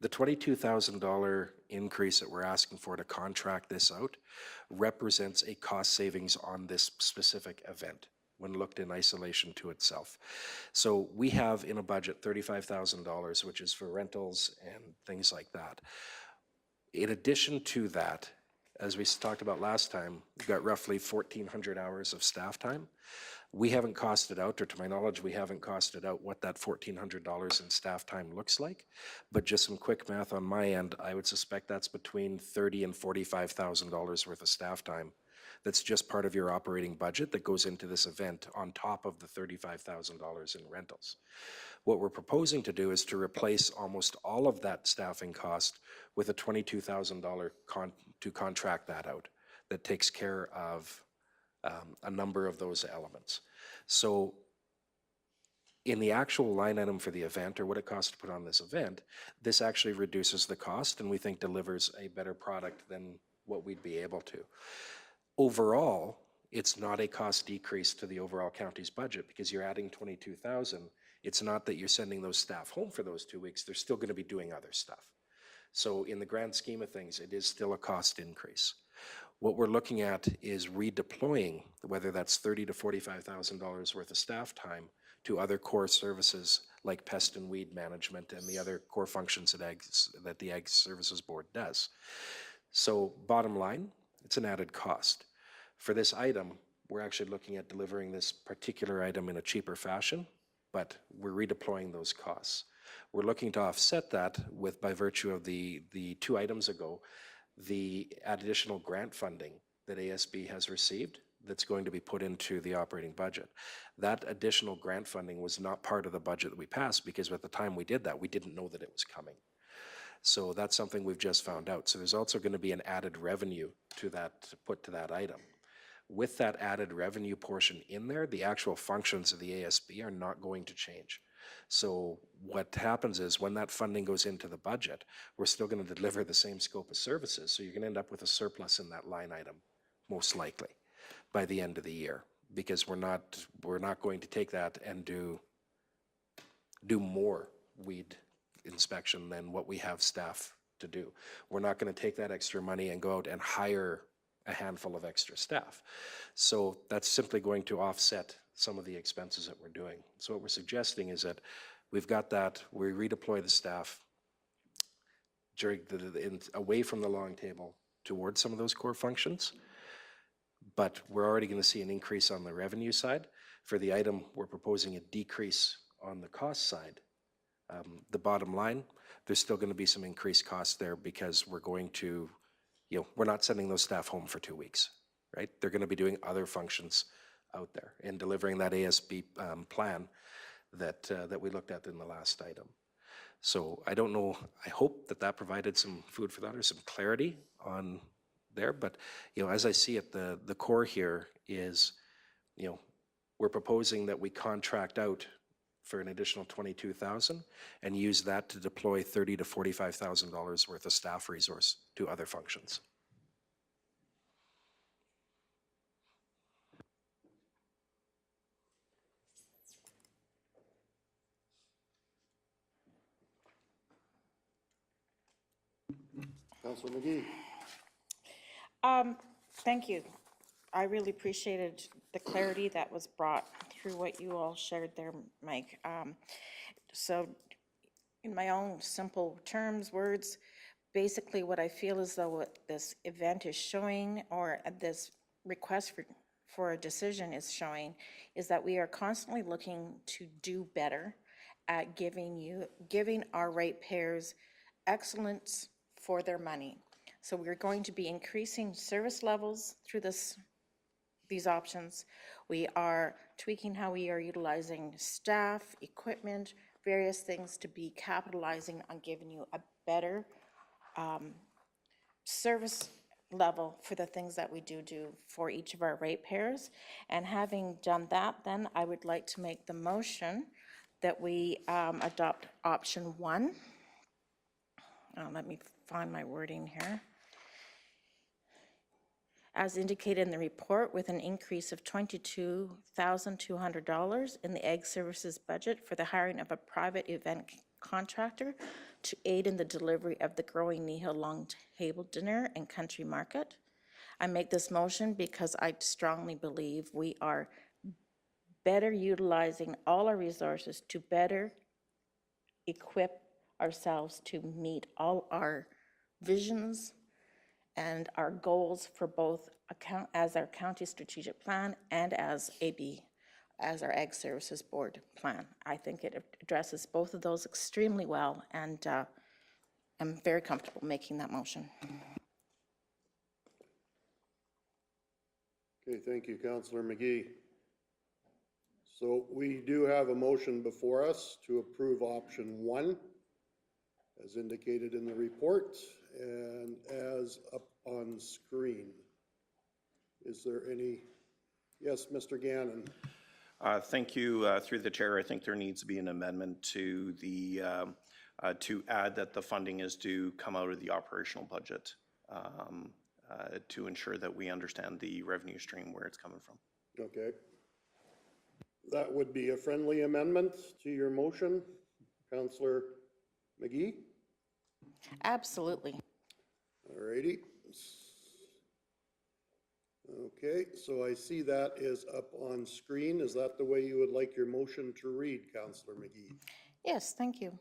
the $22,000 increase that we're asking for to contract this out represents a cost savings on this specific event when looked in isolation to itself. So we have in a budget $35,000, which is for rentals and things like that. In addition to that, as we talked about last time, we've got roughly 1,400 hours of staff time. We haven't costed out, or to my knowledge, we haven't costed out what that $1,400 in staff time looks like. But just some quick math on my end, I would suspect that's between $30,000 and $45,000 worth of staff time. That's just part of your operating budget that goes into this event on top of the $35,000 in rentals. What we're proposing to do is to replace almost all of that staffing cost with a $22,000 to contract that out that takes care of a number of those elements. So in the actual line item for the event, or what it costs to put on this event, this actually reduces the cost and we think delivers a better product than what we'd be able to. Overall, it's not a cost decrease to the overall county's budget because you're adding $22,000. It's not that you're sending those staff home for those 2 weeks. They're still going to be doing other stuff. So in the grand scheme of things, it is still a cost increase. What we're looking at is redeploying, whether that's $30,000 to $45,000 worth of staff time to other core services like pest and weed management and the other core functions that the Ag Services Board does. So bottom line, it's an added cost. For this item, we're actually looking at delivering this particular item in a cheaper fashion but we're redeploying those costs. We're looking to offset that with, by virtue of the 2 items ago, the additional grant funding that ASB has received that's going to be put into the operating budget. That additional grant funding was not part of the budget that we passed because at the time we did that, we didn't know that it was coming. So that's something we've just found out. So there's also going to be an added revenue to that, to put to that item. With that added revenue portion in there, the actual functions of the ASB are not going to change. So what happens is when that funding goes into the budget, we're still going to deliver the same scope of services. So you're going to end up with a surplus in that line item, most likely, by the end of the year, because we're not going to take that and do more weed inspection than what we have staff to do. We're not going to take that extra money and go out and hire a handful of extra staff. So that's simply going to offset some of the expenses that we're doing. So what we're suggesting is that we've got that, we redeploy the staff during away from the long table towards some of those core functions, but we're already going to see an increase on the revenue side. For the item, we're proposing a decrease on the cost side. The bottom line, there's still going to be some increased costs there because we're going to, we're not sending those staff home for 2 weeks, right? They're going to be doing other functions out there and delivering that ASB plan that we looked at in the last item. So I don't know, I hope that provided some food for thought or some clarity on there, but as I see it, the core here is, we're proposing that we contract out for an additional $22,000 and use that to deploy $30,000 to $45,000 worth of staff resource to other functions. Councilor McGee. Thank you. I really appreciated the clarity that was brought through what you all shared there, Mike. So in my own simple terms, words, basically what I feel as though what this event is showing, or this request for a decision is showing, is that we are constantly looking to do better at giving our ratepayers excellence for their money. So we're going to be increasing service levels through these options. We are tweaking how we are utilizing staff, equipment, various things to be capitalizing on giving you a better service level for the things that we do for each of our ratepayers. And having done that, then I would like to make the motion that we adopt option 1. Let me find my wording here. As indicated in the report, with an increase of $22,200 in the Ag Services budget for the hiring of a private event contractor to aid in the delivery of the growing Kneehill Long Table Dinner and Country Market. I make this motion because I strongly believe we are better utilizing all our resources to better equip ourselves to meet all our visions and our goals for both as our county strategic plan and as our Ag Services Board plan. I think it addresses both of those extremely well, and I'm very comfortable making that motion. Okay, thank you, Councilor McGee. So we do have a motion before us to approve option 1, as indicated in the report and as up on screen. Is there any? Yes, Mr. Gannon. Thank you. Through the chair, I think there needs to be an amendment to the to add that the funding is to come out of the operational budget to ensure that we understand the revenue stream where it's coming from. Okay. That would be a friendly amendment to your motion, Councilor McGee? Absolutely. All righty. Okay, so I see that is up on screen. Is that the way you would like your motion to read, Councilor McGee? Yes, thank you.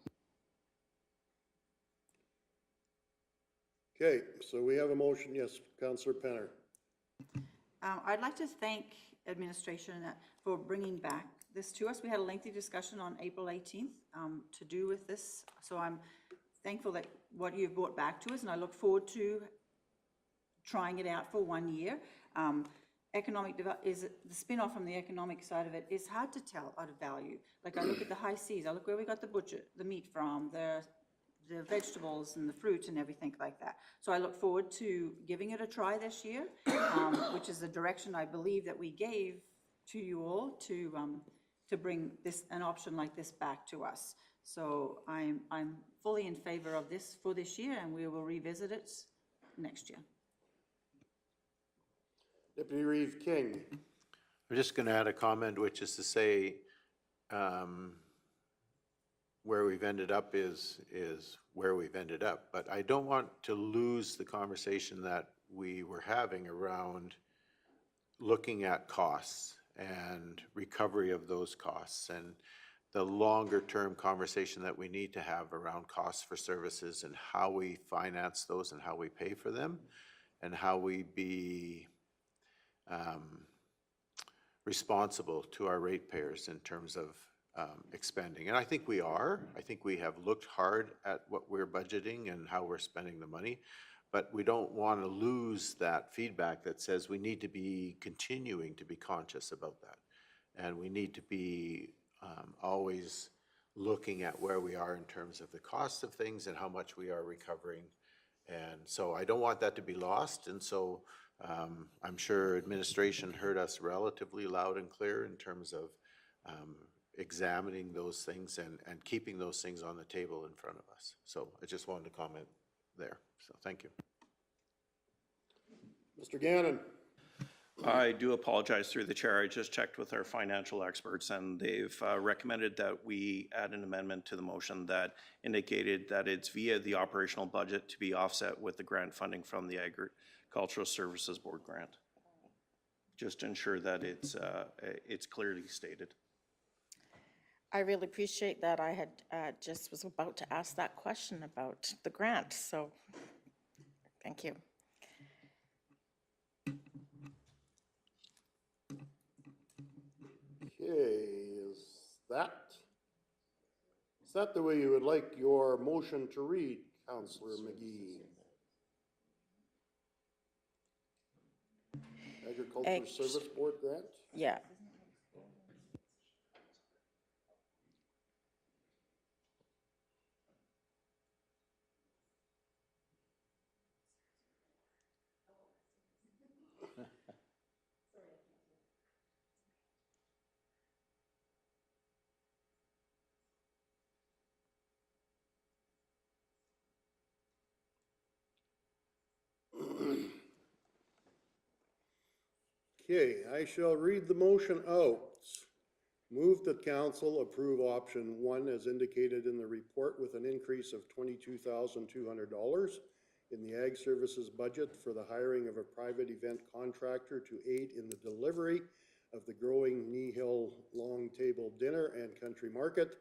Okay, so we have a motion. Yes, Councilor Penner. I'd like to thank administration for bringing back this to us. We had a lengthy discussion on April 18th to do with this. So I'm thankful that what you've brought back to us, and I look forward to trying it out for 1 year. Is the spin-off from the economic side of it is hard to tell out of value. Like I look at the high seas, I look where we got the meat from, the vegetables and the fruit and everything like that. So I look forward to giving it a try this year, which is the direction I believe that we gave to you all to bring an option like this back to us. So I'm fully in favor of this for this year, and we will revisit it next year. Deputy Reeve King. I'm just going to add a comment, which is to say, where we've ended up is where we've ended up. But I don't want to lose the conversation that we were having around looking at costs and recovery of those costs, and the longer term conversation that we need to have around costs for services and how we finance those and how we pay for them and how we be responsible to our ratepayers in terms of expending. And I think we are. I think we have looked hard at what we're budgeting and how we're spending the money, but we don't want to lose that feedback that says we need to be continuing to be conscious about that. And we need to be always looking at where we are in terms of the cost of things and how much we are recovering. And so I don't want that to be lost. And so I'm sure administration heard us relatively loud and clear in terms of examining those things and keeping those things on the table in front of us. So I just wanted to comment there. So thank you. Mr. Gannon. I do apologize through the chair. I just checked with our financial experts, and they've recommended that we add an amendment to the motion that indicated that it's via the operational budget to be offset with the grant funding from the Agricultural Services Board grant. Just to ensure that it's clearly stated. I really appreciate that. I had just was about to ask that question about the grant, so thank you. Okay, is that the way you would like your motion to read, Councillor McGee? Agricultural Service Board grant? Yeah. Okay, I shall read the motion out. Move that council approve option 1 as indicated in the report with an increase of $22,200 in the Ag Services budget for the hiring of a private event contractor to aid in the delivery of the growing Kneehill Long Table Dinner and Country Market,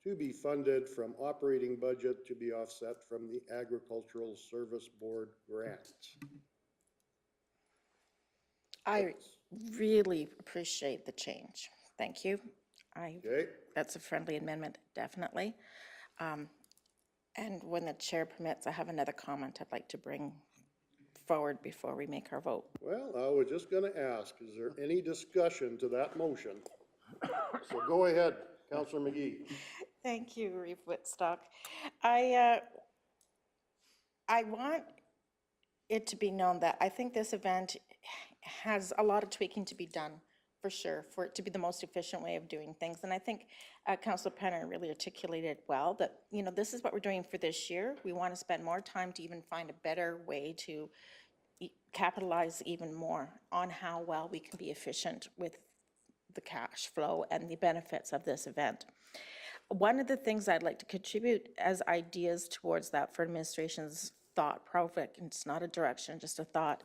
to be funded from operating budget to be offset from the Agricultural Service Board grant. I really appreciate the change. Thank you. Okay. That's a friendly amendment, definitely. And when the chair permits, I have another comment I'd like to bring forward before we make our vote. Well, I was just going to ask, is there any discussion to that motion? So go ahead, Councillor McGee. Thank you, Reeve Whitstock. I want it to be known that I think this event has a lot of tweaking to be done, for sure, for it to be the most efficient way of doing things. And I think Councillor Penner really articulated well that, you know, this is what we're doing for this year. We want to spend more time to even find a better way to capitalize even more on how well we can be efficient with the cash flow and the benefits of this event. One of the things I'd like to contribute as ideas towards that for administration's thought, project, and it's not a direction, just a thought.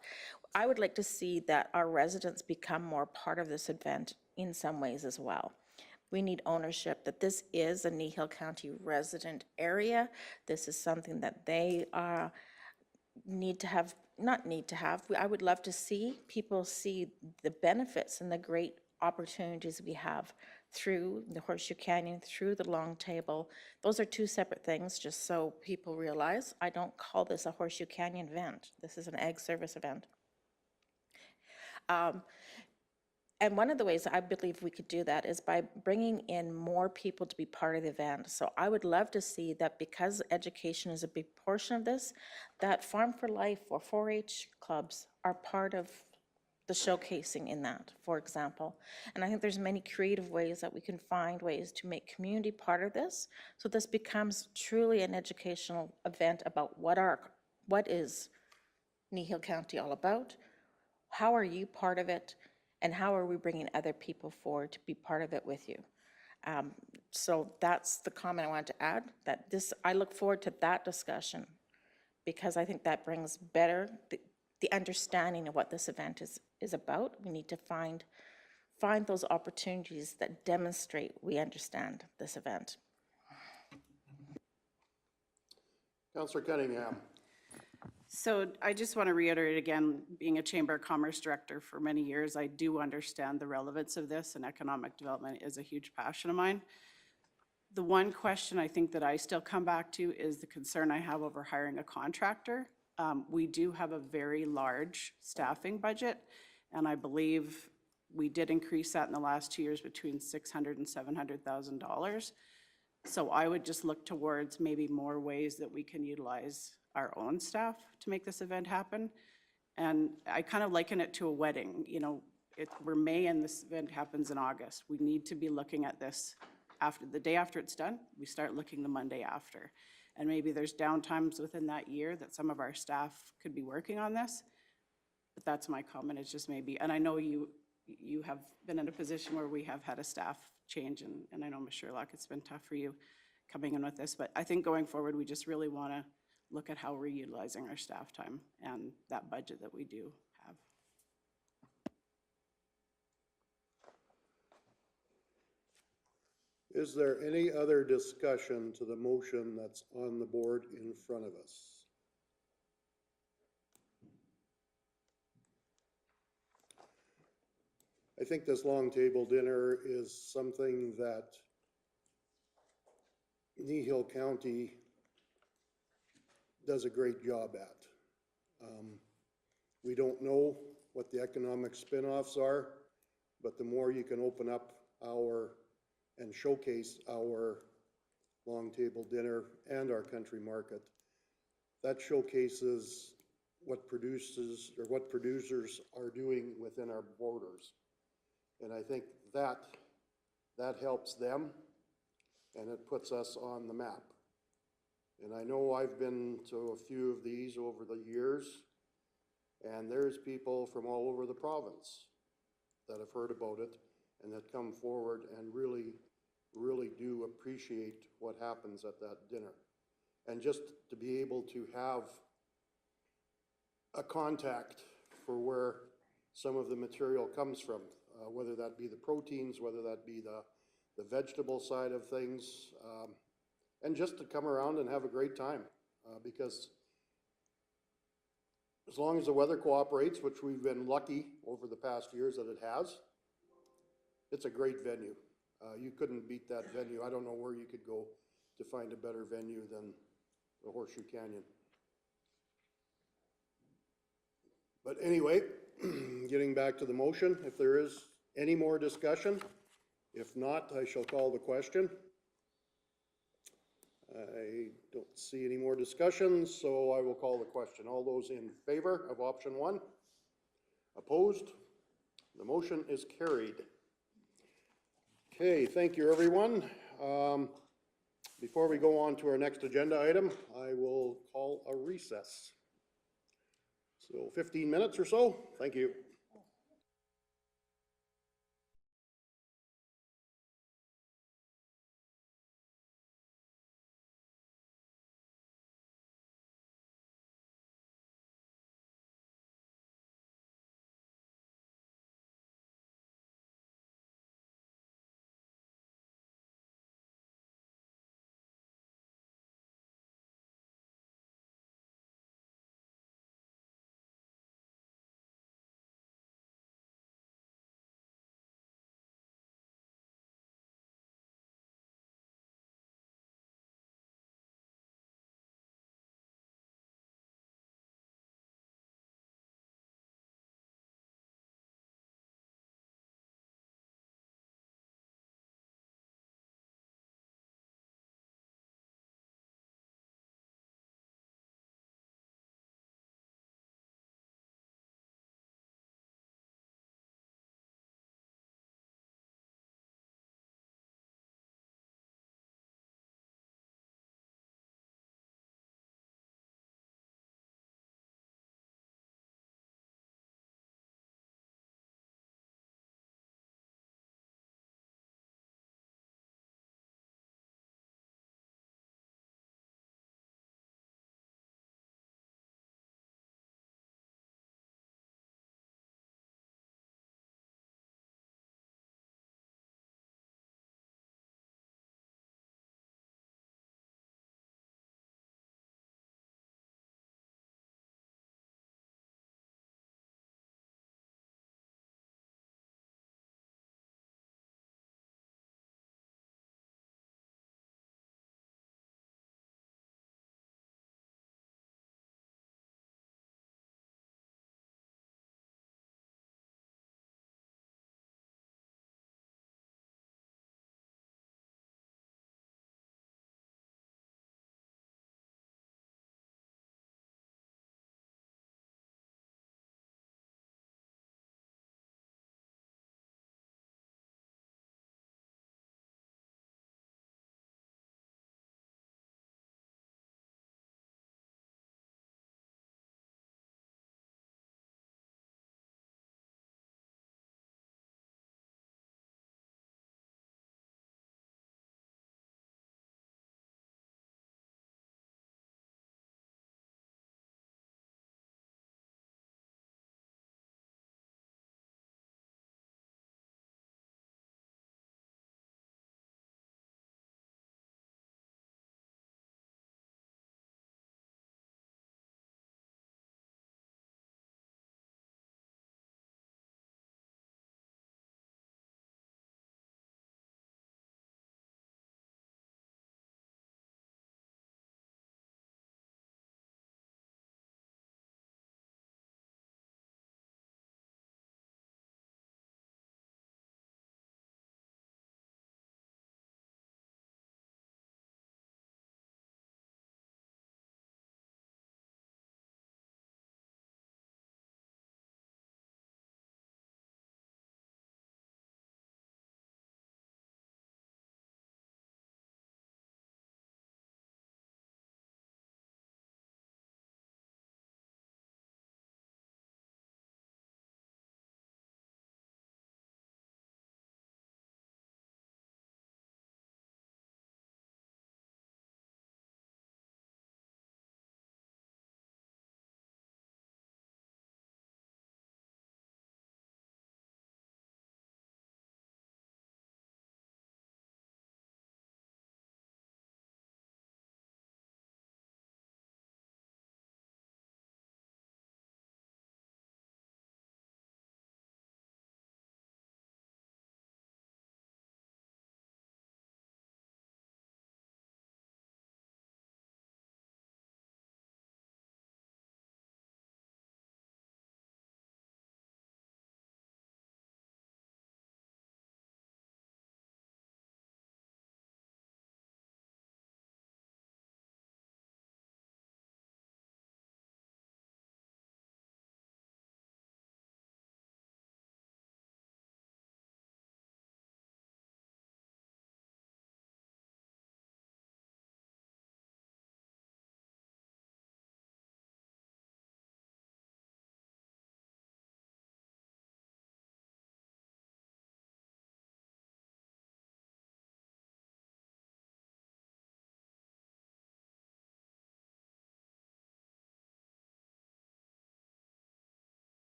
I would like to see that our residents become more part of this event in some ways as well. We need ownership that this is a Kneehill County resident area. This is something that they I would love to see people see the benefits and the great opportunities we have through the Horseshoe Canyon, through the Long Table. Those are two separate things, just so people realize. I don't call this a Horseshoe Canyon event. This is an ag service event. And one of the ways I believe we could do that is by bringing in more people to be part of the event. So I would love to see that, because education is a big portion of this, that Farm for Life or 4-H clubs are part of the showcasing in that, for example. And I think there's many creative ways that we can find ways to make community part of this, so this becomes truly an educational event about what is Kneehill County all about, how are you part of it, and how are we bringing other people forward to be part of it with you. So that's the comment I wanted to add, that I look forward to that discussion, because I think that brings better the understanding of what this event is about. We need to find those opportunities that demonstrate we understand this event. Councillor Cunningham. So I just want to reiterate again, being a Chamber of Commerce Director for many years, I do understand the relevance of this, and economic development is a huge passion of mine. The one question I think that I still come back to is the concern I have over hiring a contractor. We do have a very large staffing budget, and I believe we did increase that in the last 2 years between $600,000 and $700,000. So I would just look towards maybe more ways that we can utilize our own staff to make this event happen. And I kind of liken it to a wedding. You know, we're May and this event happens in August. We need to be looking at this the day after it's done. We start looking the Monday after. And maybe there's downtimes within that year that some of our staff could be working on this. But that's my comment, it's just maybe, and I know you have been in a position where we have had a staff change, and I know, Ms. Sherlock, it's been tough for you coming in with this, but I think going forward, we just really want to look at how we're utilizing our staff time and that budget that we do have. Is there any other discussion to the motion that's on the board in front of us? I think this long table dinner is something that Kneehill County does a great job at. We don't know what the economic spin-offs are, but the more you can open up and showcase our long table dinner and our country market, that showcases what producers are doing within our borders. And I think that helps them, and it puts us on the map. And I know I've been to a few of these over the years, and there's people from all over the province that have heard about it and that come forward and really, really do appreciate what happens at that dinner. And just to be able to have a contact for where some of the material comes from, whether that be the proteins, whether that be the vegetable side of things, and just to come around and have a great time, because as long as the weather cooperates, which we've been lucky over the past years that it has, it's a great venue. You couldn't beat that venue. I don't know where you could go to find a better venue than the Horseshoe Canyon. But anyway, getting back to the motion, if there is any more discussion, if not, I shall call the question. I don't see any more discussion, so I will call the question. All those in favor of option 1? Opposed? The motion is carried. Okay, thank you, everyone. Before we go on to our next agenda item, I will call a recess. So 15 minutes or so. Thank you.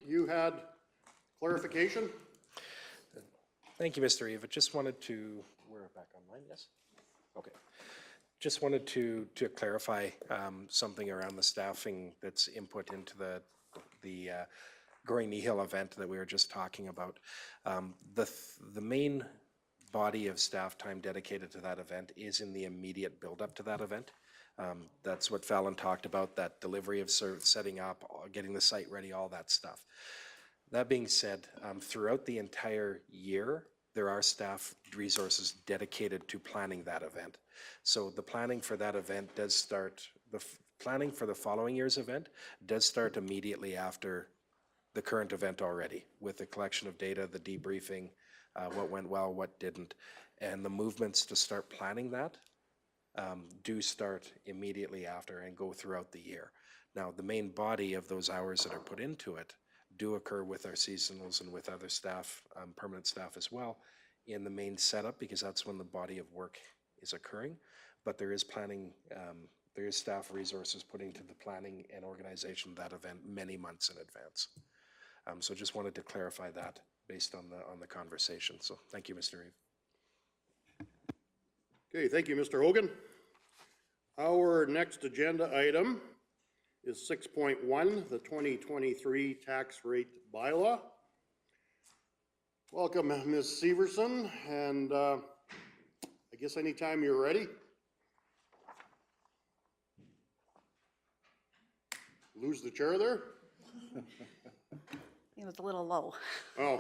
you had clarification? Thank you, Mr. Eva. Just wanted to, we're back online, yes? Okay. Just wanted to clarify something around the staffing that's input into the Growing Kneehill event that we were just talking about. The main body of staff time dedicated to that event is in the immediate build-up to that event. That's what Fallon talked about, that delivery of setting up, getting the site ready, all that stuff. That being said, throughout the entire year, there are staff resources dedicated to planning that event. So the planning for that event does start, planning for the following year's event does start immediately after the current event already, with the collection of data, the debriefing, what went well, what didn't, and the movements to start planning that do start immediately after and go throughout the year. Now, the main body of those hours that are put into it do occur with our seasonals and with other staff, permanent staff as well, in the main setup, because that's when the body of work is occurring. But there is planning, there is staff resources put into the planning and organization of that event many months in advance. So just wanted to clarify that based on the conversation. So thank you, Mr. Eve. Okay, thank you, Mr. Hogan. Our next agenda item is 6.1, the 2023 Tax Rate Bylaw. Welcome, Ms. Severson, and I guess anytime you're ready. Lose the chair there? It was a little low. Oh.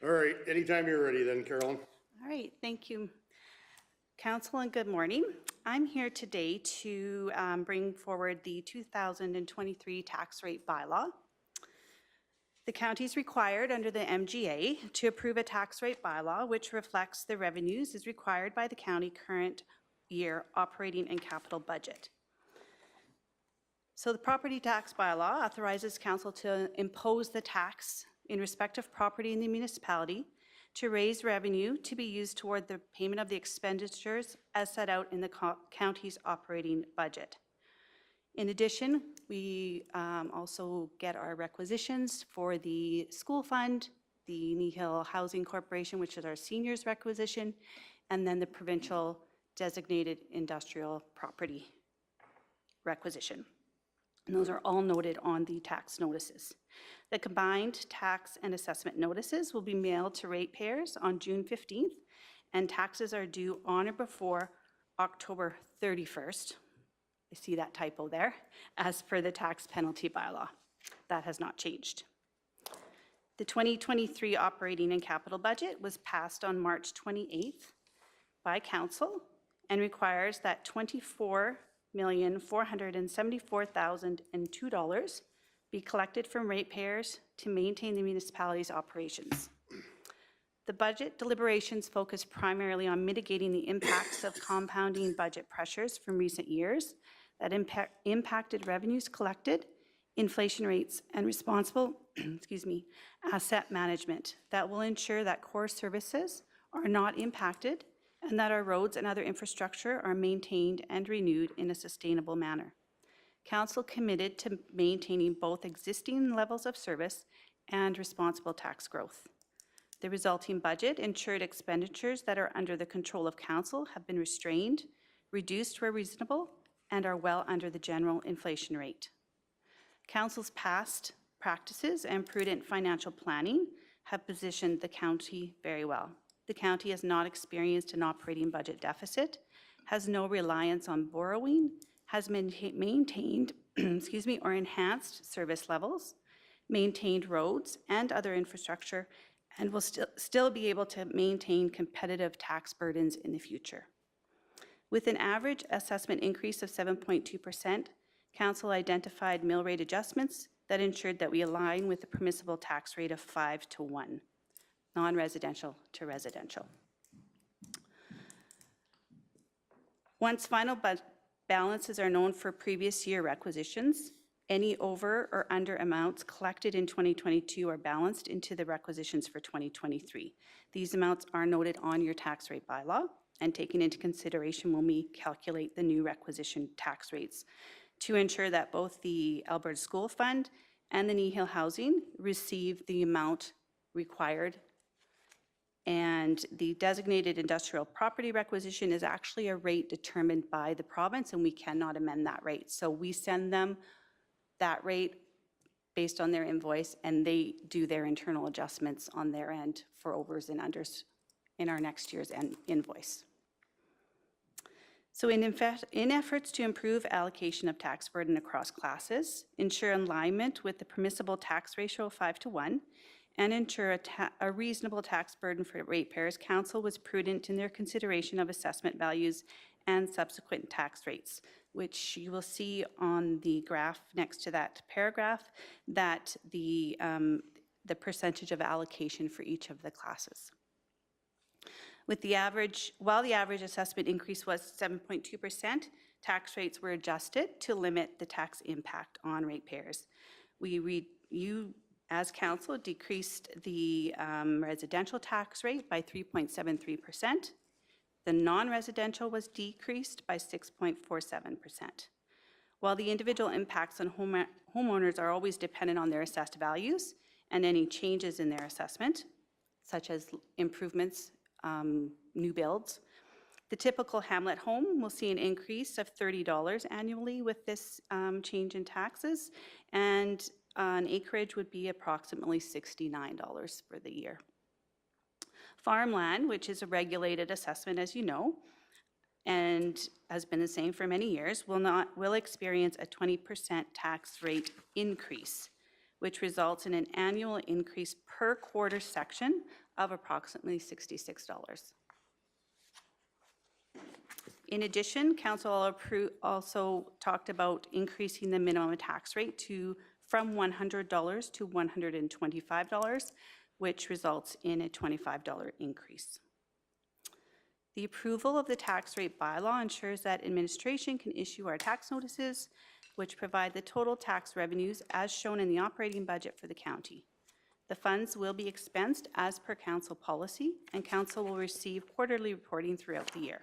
All right, anytime you're ready then, Carolyn. All right, thank you, Council, and good morning. I'm here today to bring forward the 2023 Tax Rate Bylaw. The county is required under the MGA to approve a tax rate bylaw which reflects the revenues as required by the county current year operating and capital budget. So the property tax bylaw authorizes council to impose the tax in respect of property in the municipality to raise revenue to be used toward the payment of the expenditures as set out in the county's operating budget. In addition, we also get our requisitions for the school fund, the Kneehill Housing Corporation, which is our seniors requisition, and then the provincial designated industrial property requisition. And those are all noted on the tax notices. The combined tax and assessment notices will be mailed to ratepayers on June 15th, and taxes are due on or before October 31st. I see that typo there, as per the tax penalty bylaw. That has not changed. The 2023 operating and capital budget was passed on March 28th by council and requires that $24,474,002 be collected from ratepayers to maintain the municipality's operations. The budget deliberations focus primarily on mitigating the impacts of compounding budget pressures from recent years that impacted revenues collected, inflation rates, and responsible asset management that will ensure that core services are not impacted and that our roads and other infrastructure are maintained and renewed in a sustainable manner. Council committed to maintaining both existing levels of service and responsible tax growth. The resulting budget ensured expenditures that are under the control of council have been restrained, reduced where reasonable, and are well under the general inflation rate. Council's past practices and prudent financial planning have positioned the county very well. The county has not experienced an operating budget deficit, has no reliance on borrowing, has maintained or enhanced service levels, maintained roads and other infrastructure, and will still be able to maintain competitive tax burdens in the future. With an average assessment increase of 7.2%, council identified mill rate adjustments that ensured that we align with the permissible tax rate of 5-to-1, non-residential to residential. Once final balances are known for previous year requisitions, any over or under amounts collected in 2022 are balanced into the requisitions for 2023. These amounts are noted on your tax rate bylaw and taken into consideration when we calculate the new requisition tax rates to ensure that both the Alberta School Fund and the Kneehill housing receive the amount required. And the designated industrial property requisition is actually a rate determined by the province, and we cannot amend that rate. So we send them that rate based on their invoice, and they do their internal adjustments on their end for overs and unders in our next year's invoice. So in efforts to improve allocation of tax burden across classes, ensure alignment with the permissible tax ratio of 5:1, and ensure a reasonable tax burden for ratepayers, Council was prudent in their consideration of assessment values and subsequent tax rates, which you will see on the graph next to that paragraph, that the percentage of allocation for each of the classes. While the average assessment increase was 7.2%, tax rates were adjusted to limit the tax impact on ratepayers. You, as council, decreased the residential tax rate by 3.73%. The non-residential was decreased by 6.47%. While the individual impacts on homeowners are always dependent on their assessed values and any changes in their assessment, such as improvements, new builds, the typical hamlet home will see an increase of $30 annually with this change in taxes, and an acreage would be approximately $69 for the year. Farmland, which is a regulated assessment, as you know, and has been the same for many years, will experience a 20% tax rate increase, which results in an annual increase per quarter section of approximately $66. In addition, Council also talked about increasing the minimum tax rate from $100 to $125, which results in a $25 increase. The approval of the tax rate bylaw ensures that administration can issue our tax notices, which provide the total tax revenues as shown in the operating budget for the county. The funds will be expensed as per council policy, and council will receive quarterly reporting throughout the year.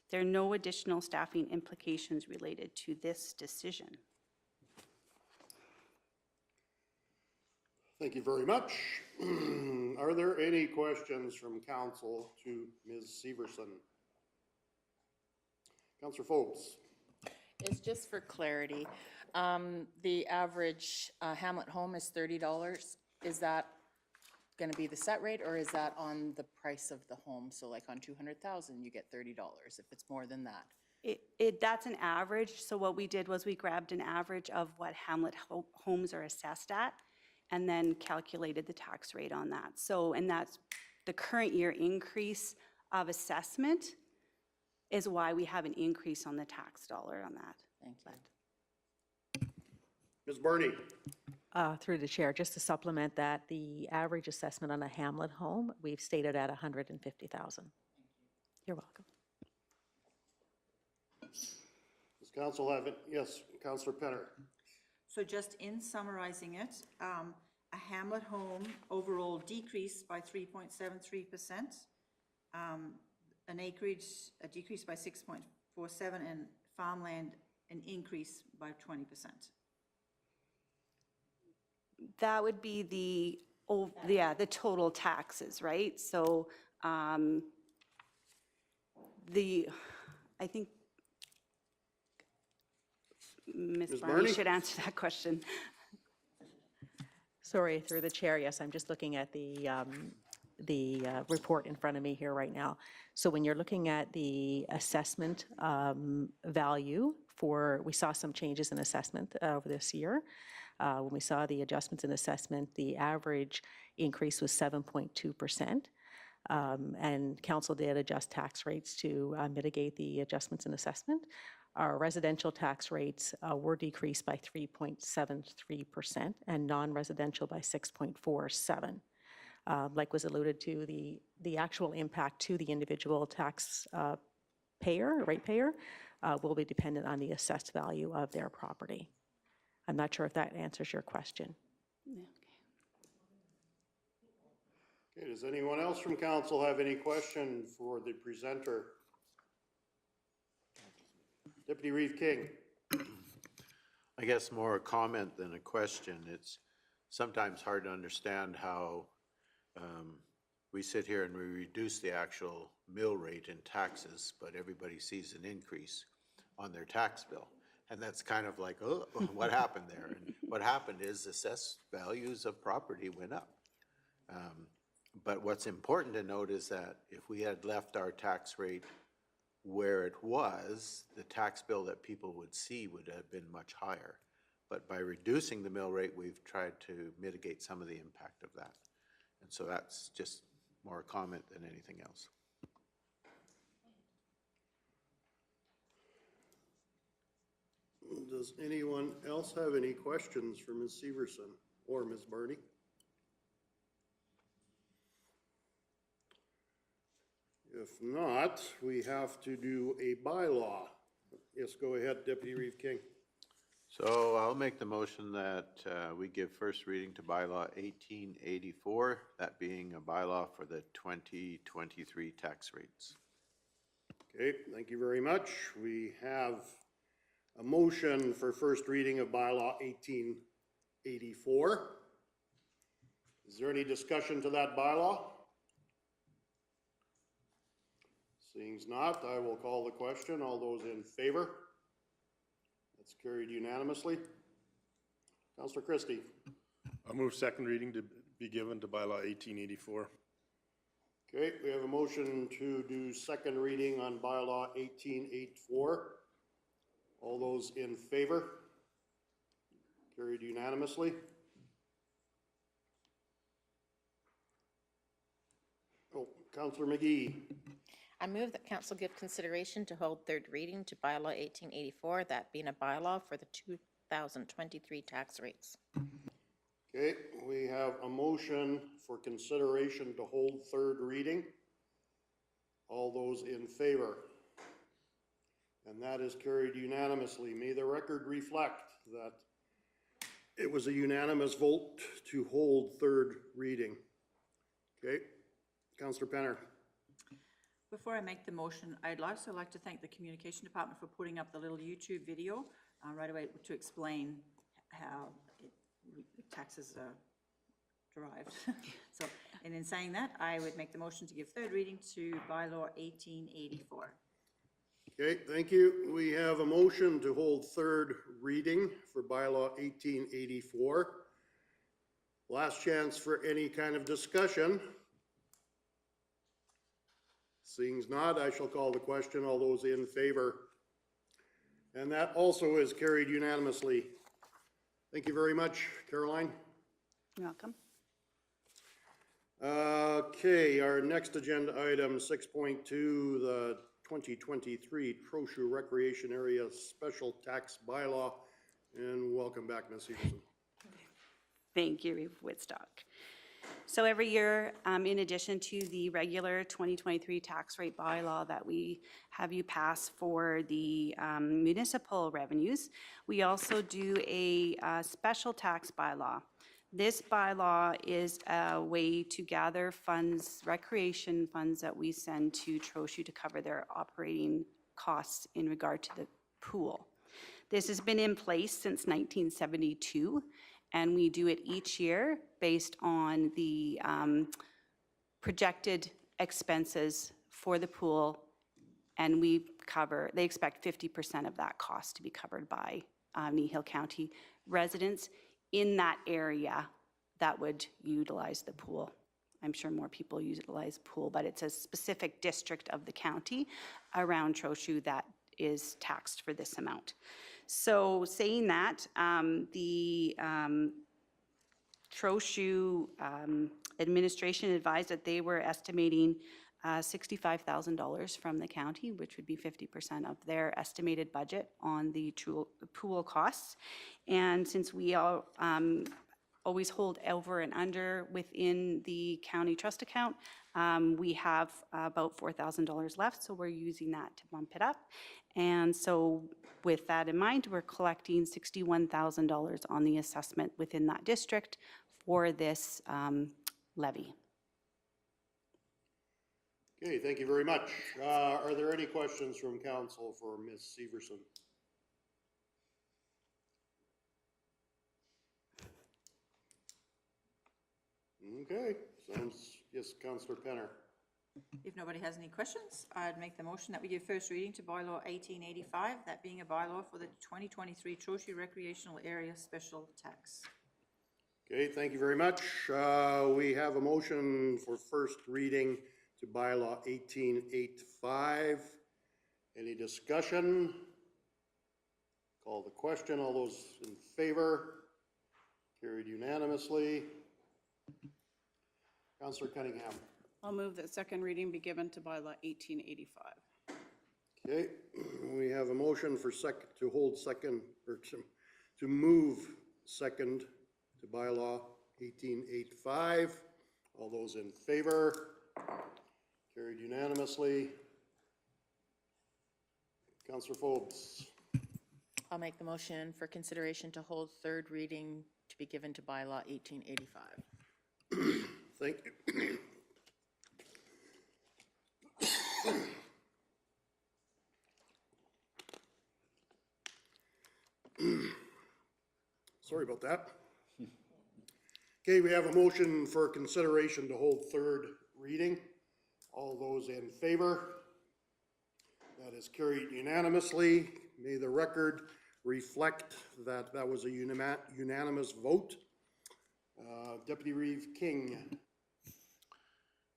There are no additional staffing implications related to this decision. Thank you very much. Are there any questions from council to Ms. Severson? Councillor Forbes. It's just for clarity. The average hamlet home is $30. Is that going to be the set rate, or is that on the price of the home? So like on 200,000, you get $30 if it's more than that. That's an average. So what we did was we grabbed an average of what hamlet homes are assessed at, and then calculated the tax rate on that. So, and that's the current year increase of assessment is why we have an increase on the tax dollar on that. Thank you. Ms. Burney. Through the chair, just to supplement that, the average assessment on a hamlet home, we've stated at $150,000. You're welcome. Does council have it? Yes, Councillor Penner. So just in summarizing it, a hamlet home overall decreased by 3.73%, an acreage a decrease by 6.47%, and farmland an increase by 20%. That would be the total taxes, right? So I think Ms. Barney should answer that question. Sorry, through the chair, yes, I'm just looking at the report in front of me here right now. So when you're looking at the assessment value we saw some changes in assessment over this year. When we saw the adjustments in assessment, the average increase was 7.2%. And council did adjust tax rates to mitigate the adjustments in assessment. Our residential tax rates were decreased by 3.73% and non-residential by 6.47%. Like was alluded to, the actual impact to the individual tax ratepayer will be dependent on the assessed value of their property. I'm not sure if that answers your question. Okay, does anyone else from council have any question for the presenter? Deputy Reeve King. I guess more a comment than a question. It's sometimes hard to understand how we sit here and we reduce the actual mill rate in taxes, but everybody sees an increase on their tax bill. And that's kind of like, oh, what happened there? And what happened is assessed values of property went up. But what's important to note is that if we had left our tax rate where it was, the tax bill that people would see would have been much higher. But by reducing the mill rate, we've tried to mitigate some of the impact of that. And so that's just more a comment than anything else. Does anyone else have any questions for Ms. Severson or Ms. Barney? If not, we have to do a bylaw. Yes, go ahead, Deputy Reeve King. So I'll make the motion that we give first reading to bylaw 1884, that being a bylaw for the 2023 tax rates. Okay, thank you very much. We have a motion for first reading of bylaw 1884. Is there any discussion to that bylaw? Seeing not, I will call the question. All those in favor? That's carried unanimously. Councillor Christie. I'll move second reading to be given to bylaw 1884. Okay, we have a motion to do second reading on bylaw 1884. All those in favor? Carried unanimously. Oh, Councillor McGee. I move that council give consideration to hold third reading to bylaw 1884, that being a bylaw for the 2023 tax rates. Okay, we have a motion for consideration to hold third reading. All those in favor? And that is carried unanimously. May the record reflect that it was a unanimous vote to hold third reading. Okay, Councillor Penner. Before I make the motion, I'd also like to thank the Communication Department for putting up the little YouTube video right away to explain how taxes are derived. So, and in saying that, I would make the motion to give third reading to bylaw 1884. Okay, thank you. We have a motion to hold third reading for bylaw 1884. Last chance for any kind of discussion. Seeing not, I shall call the question. All those in favor? And that also is carried unanimously. Thank you very much, Caroline. You're welcome. Okay, our next agenda item, 6.2, the 2023 Trochu Recreation Area Special Tax Bylaw. And welcome back, Ms. Severson. Thank you, Reeve Woodstock. So every year, in addition to the regular 2023 tax rate bylaw that we have you pass for the municipal revenues, we also do a special tax bylaw. This bylaw is a way to gather funds, recreation funds that we send to Trochu to cover their operating costs in regard to the pool. This has been in place since 1972. And we do it each year based on the projected expenses for the pool. And they expect 50% of that cost to be covered by Kneehill County residents in that area that would utilize the pool. I'm sure more people utilize the pool, but it's a specific district of the county around Trochu that is taxed for this amount. So saying that, the Trochu administration advised that they were estimating $65,000 from the county, which would be 50% of their estimated budget on the pool costs. And since we all always hold over and under within the county trust account, we have about $4,000 left, so we're using that to bump it up. And so with that in mind, we're collecting $61,000 on the assessment within that district for this levy. Okay, thank you very much. Are there any questions from council for Ms. Severson? Okay, sounds, yes, Councillor Penner. If nobody has any questions, I'd make the motion that we give first reading to bylaw 1885, that being a bylaw for the 2023 Trochu Recreational Area Special Tax. Okay, thank you very much. We have a motion for first reading to bylaw 1885. Any discussion? Call the question. All those in favor? Carried unanimously. Councillor Cunningham. I'll move that second reading be given to bylaw 1885. Okay, we have a motion for to hold second, or to move second to bylaw 1885. All those in favor? Carried unanimously. Councillor Forbes. I'll make the motion for consideration to hold third reading to be given to bylaw 1885. Thank you. Sorry about that. Okay, we have a motion for consideration to hold third reading. All those in favor? That is carried unanimously. May the record reflect that that was a unanimous vote. Deputy Reeve King.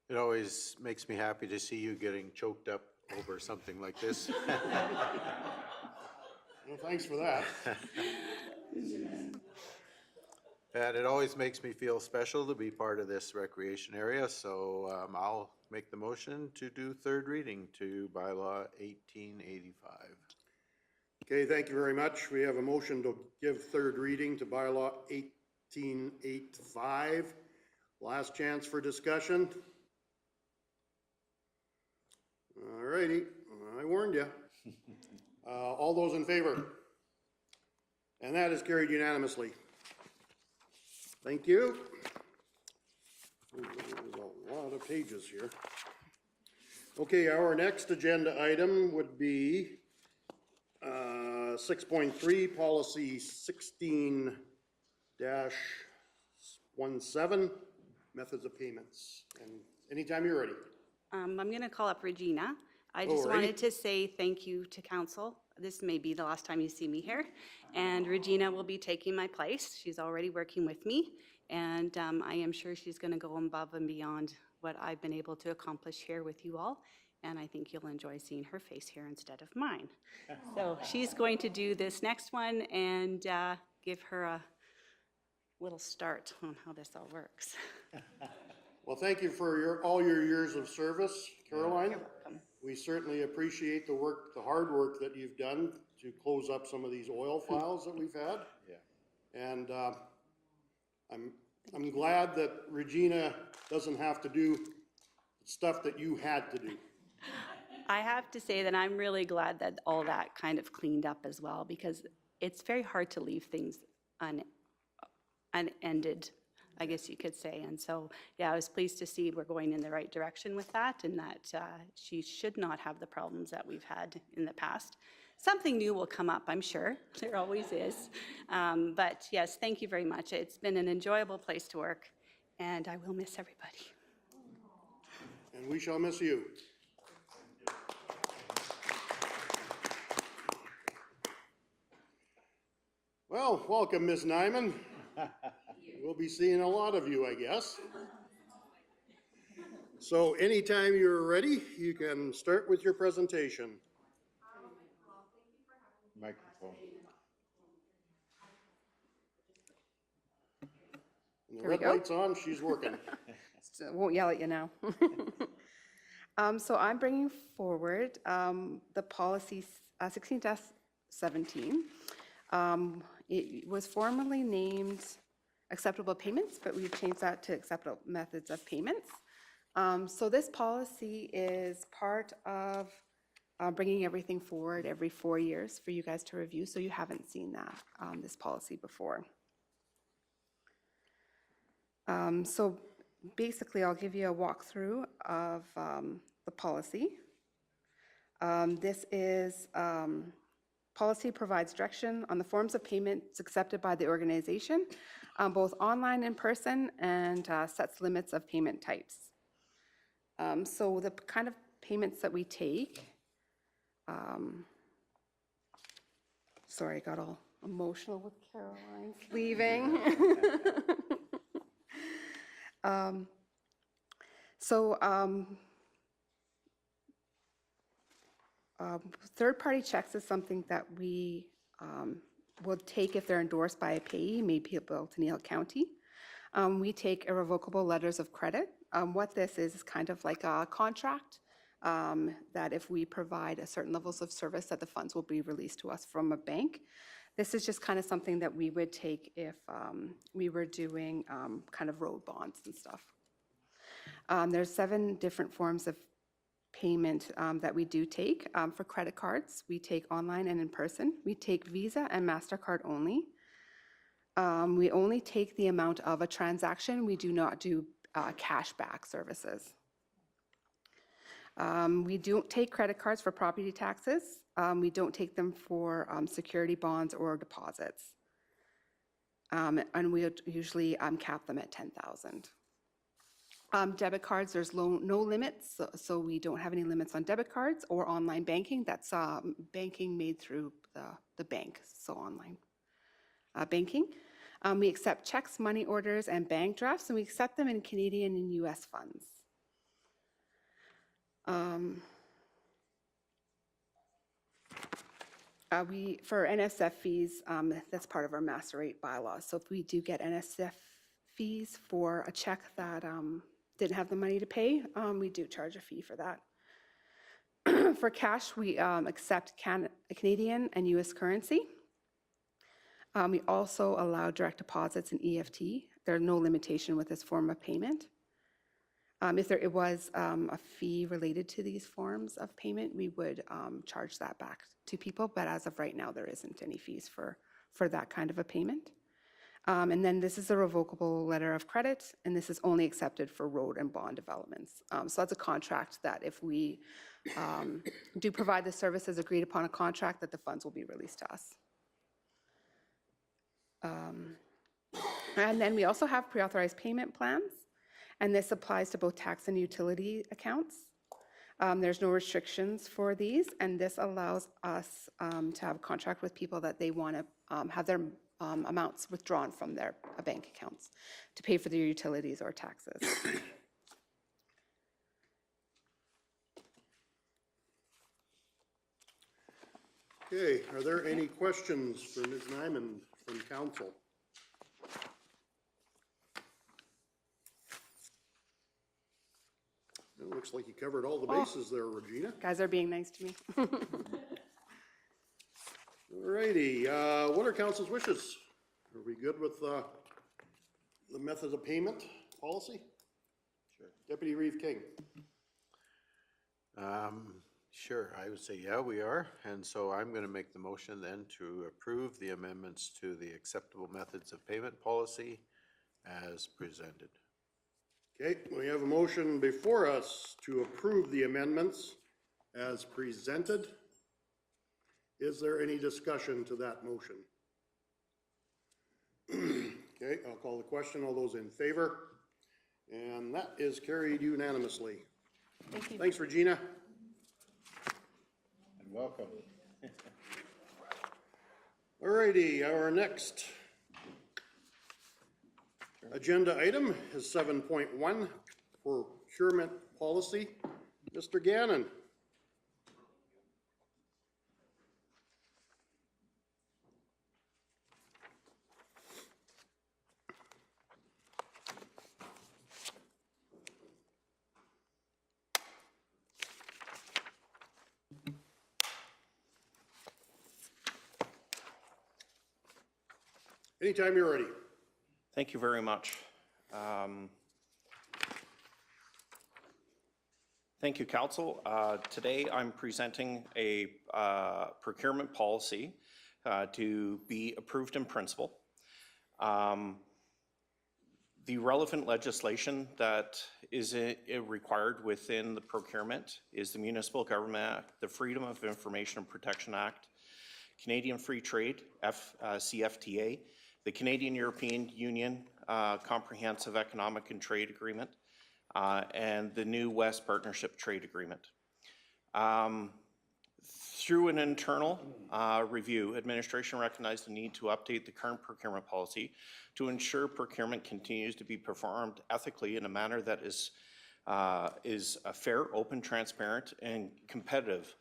It always makes me happy to see you getting choked up over something like this. Well, thanks for that. And it always makes me feel special to be part of this recreation area, so I'll make the motion to do third reading to bylaw 1885. Okay, thank you very much. We have a motion to give third reading to bylaw 1885. Last chance for discussion. All righty, I warned you. All those in favor? And that is carried unanimously. Thank you. There's a lot of pages here. Okay, our next agenda item would be 6.3, policy 16-17, methods of payments. And anytime you're ready. I'm going to call up Regina. I just Alrighty. wanted to say thank you to council. This may be the last time you see me here. And Regina will be taking my place. She's already working with me. And I am sure she's going to go above and beyond what I've been able to accomplish here with you all. And I think you'll enjoy seeing her face here instead of mine. So she's going to do this next one and give her a little start on how this all works. Well, thank you for all your years of service, Caroline. You're welcome. We certainly appreciate the work, the hard work that you've done to close up some of these oil files that we've had. Yeah. And I'm glad that Regina doesn't have to do stuff that you had to do. I have to say that I'm really glad that all that kind of cleaned up as well, because it's very hard to leave things unended, I guess you could say. And so, yeah, I was pleased to see we're going in the right direction with that, and that she should not have the problems that we've had in the past. Something new will come up, I'm sure. There always is. But yes, thank you very much. It's been an enjoyable place to work, and I will miss everybody. And we shall miss you. Well, welcome, Ms. Nyman. We'll be seeing a lot of you, I guess. So anytime you're ready, you can start with your presentation. Microphone. And the There we red go. light's on, she's working. So won't yell at you now. So I'm bringing forward the policy 16-17. It was formerly named acceptable payments, but we've changed that to acceptable methods of payments. So this policy is part of bringing everything forward every 4 years for you guys to review, so you haven't seen that, this policy before. So basically, I'll give you a walkthrough of the policy. This is, policy provides direction on the forms of payments accepted by the organization. both online and in person, and sets limits of payment types. So the kind of payments that we take, sorry, I got all emotional with Caroline's leaving. Third-party checks is something that we will take if they're endorsed by a payee, maybe billed to Kneehill County. We take irrevocable letters of credit. What this is kind of like a contract that if we provide a certain levels of service, that the funds will be released to us from a bank. This is just kind of something that we would take if we were doing kind of road bonds and stuff. There's 7 different forms of payment that we do take. For credit cards, we take online and in person. We take Visa and MasterCard only. We only take the amount of a transaction. We do not do cash back services. We don't take credit cards for property taxes. We don't take them for security bonds or deposits. And we usually cap them at $10,000. Debit cards, there's no limits, so we don't have any limits on debit cards or online banking. That's banking made through the bank, so online banking. We accept checks, money orders, and bank drafts, and we accept them in Canadian and US funds. For NSF fees, that's part of our Master Rate Bylaw. So if we do get NSF fees for a check that didn't have the money to pay, we do charge a fee for that. For cash, we accept Canadian and US currency. We also allow direct deposits and EFT. There's no limitation with this form of payment. If there was a fee related to these forms of payment, we would charge that back to people, but as of right now, there isn't any fees for that kind of a payment. And then this is a revocable letter of credit, and this is only accepted for road and bond developments. So that's a contract that if we do provide the services agreed upon a contract, that the funds will be released to us. And then we also have pre-authorized payment plans, and this applies to both tax and utility accounts. There's no restrictions for these, and this allows us to have a contract with people that they want to have their amounts withdrawn from their bank accounts to pay for their utilities or taxes. Okay, are there any questions for Ms. Nyman from council? It looks like you covered all the bases there, Regina. Guys are being nice to me. All righty, what are council's wishes? Are we good with the method of payment policy? Sure. Deputy Reeve King. Sure, I would say, yeah, we are. And so I'm going to make the motion then to approve the amendments to the acceptable methods of payment policy as presented. Okay, we have a motion before us to approve the amendments as presented. Is there any discussion to that motion? Okay, I'll call the question. All those in favor? And that is carried unanimously. Thank you. Thanks, Regina. And welcome. All righty, our next agenda item is 7.1, Procurement Policy. Mr. Gannon. Anytime you're ready. Thank you very much. Thank you, Council. Today I'm presenting a procurement policy to be approved in principle. The relevant legislation that is required within the procurement is the Municipal Government Act, the Freedom of Information and Protection Act, Canadian Free Trade, CFTA, the Canadian-European Union Comprehensive Economic and Trade Agreement, and the new West Partnership Trade Agreement. Through an internal review, administration recognized the need to update the current procurement policy to ensure procurement continues to be performed ethically in a manner that is fair, open, transparent, and competitive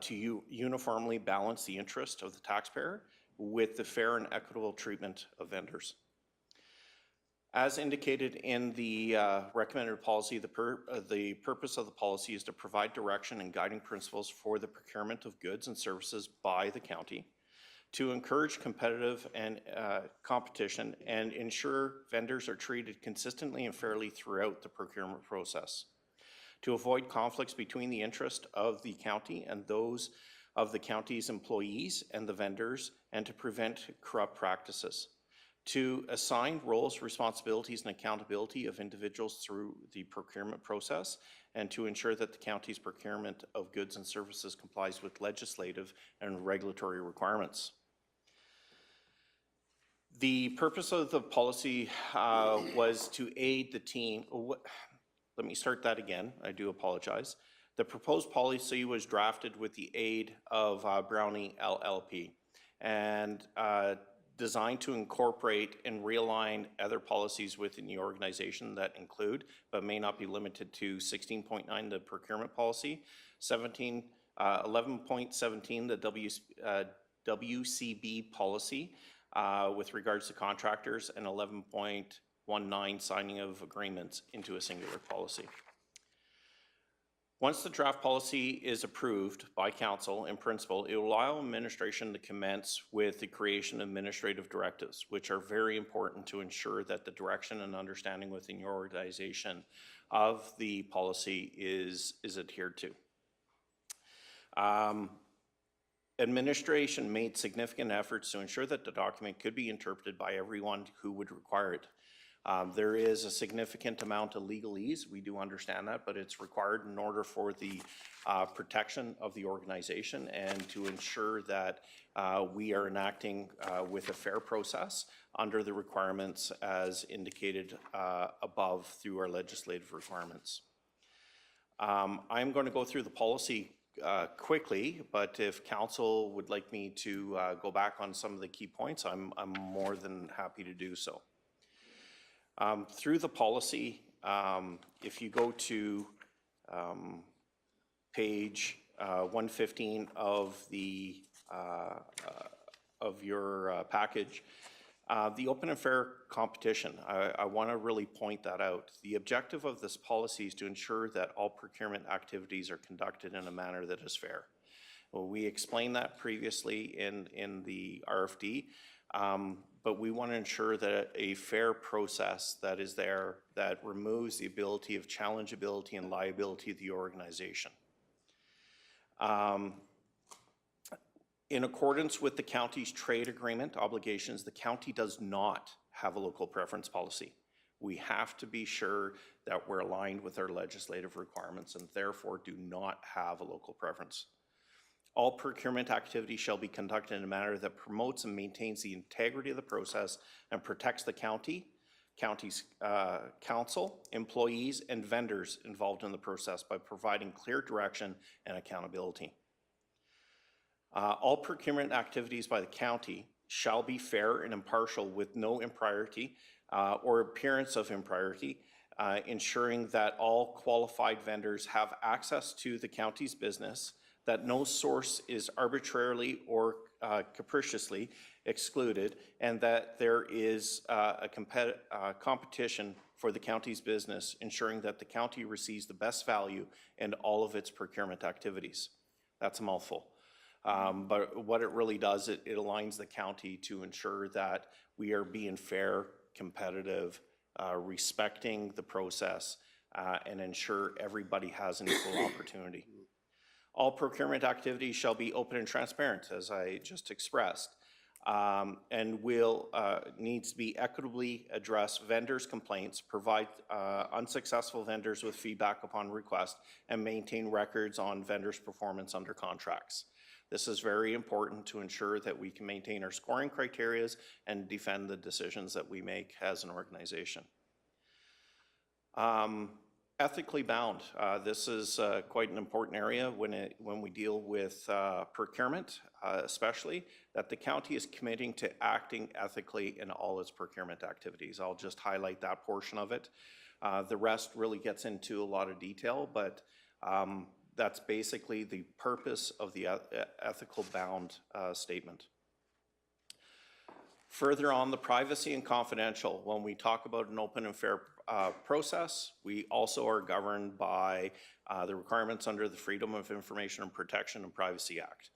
to uniformly balance the interest of the taxpayer with the fair and equitable treatment of vendors. As indicated in the recommended policy, the purpose of the policy is to provide direction and guiding principles for the procurement of goods and services by the county, to encourage competitive and competition and ensure vendors are treated consistently and fairly throughout the procurement process, to avoid conflicts between the interest of the county and those of the county's employees and the vendors, and to prevent corrupt practices, to assign roles, responsibilities, and accountability of individuals through the procurement process, and to ensure that the county's procurement of goods and services complies with legislative and regulatory requirements. The purpose of the policy was to aid the team. Let me start that again. I do apologize. The proposed policy was drafted with the aid of Brownie LLP and designed to incorporate and realign other policies within the organization that include, but may not be limited to, 16.9, the procurement policy, 11.17, the WCB policy with regards to contractors, and 11.19, signing of agreements into a singular policy. Once the draft policy is approved by council in principle, it will allow administration to commence with the creation of administrative directives, which are very important to ensure that the direction and understanding within your organization of the policy is adhered to. Administration made significant efforts to ensure that the document could be interpreted by everyone who would require it. There is a significant amount of legalese, we do understand that, but it's required in order for the protection of the organization and to ensure that we are enacting with a fair process under the requirements as indicated above through our legislative requirements. I'm going to go through the policy quickly, but if council would like me to go back on some of the key points, I'm more than happy to do so. Through the policy, if you go to page 115 of the of your package, the open and fair competition, I want to really point that out. The objective of this policy is to ensure that all procurement activities are conducted in a manner that is fair. Well, we explained that previously in the RFD. But we want to ensure that a fair process that is there that removes the ability of challengeability and liability of the organization. In accordance with the county's trade agreement obligations, the county does not have a local preference policy. We have to be sure that we're aligned with our legislative requirements and therefore do not have a local preference. All procurement activity shall be conducted in a manner that promotes and maintains the integrity of the process and protects the county's council, employees, and vendors involved in the process by providing clear direction and accountability. All procurement activities by the county shall be fair and impartial with no impropriety or appearance of impropriety, ensuring that all qualified vendors have access to the county's business, that no source is arbitrarily or capriciously excluded, and that there is a competition for the county's business, ensuring that the county receives the best value in all of its procurement activities. That's a mouthful. But what it really does, it aligns the county to ensure that we are being fair, competitive, respecting the process, and ensure everybody has an equal opportunity. All procurement activities shall be open and transparent, as I just expressed, and will needs to be equitably address vendors' complaints, provide unsuccessful vendors with feedback upon request, and maintain records on vendors' performance under contracts. This is very important to ensure that we can maintain our scoring criterias and defend the decisions that we make as an organization. Ethically bound. This is quite an important area when we deal with procurement, especially, that the county is committing to acting ethically in all its procurement activities. I'll just highlight that portion of it. The rest really gets into a lot of detail, but that's basically the purpose of the ethical bound statement. Further on, the privacy and confidential. When we talk about an open and fair process, we also are governed by the requirements under the Freedom of Information and Protection and Privacy Act.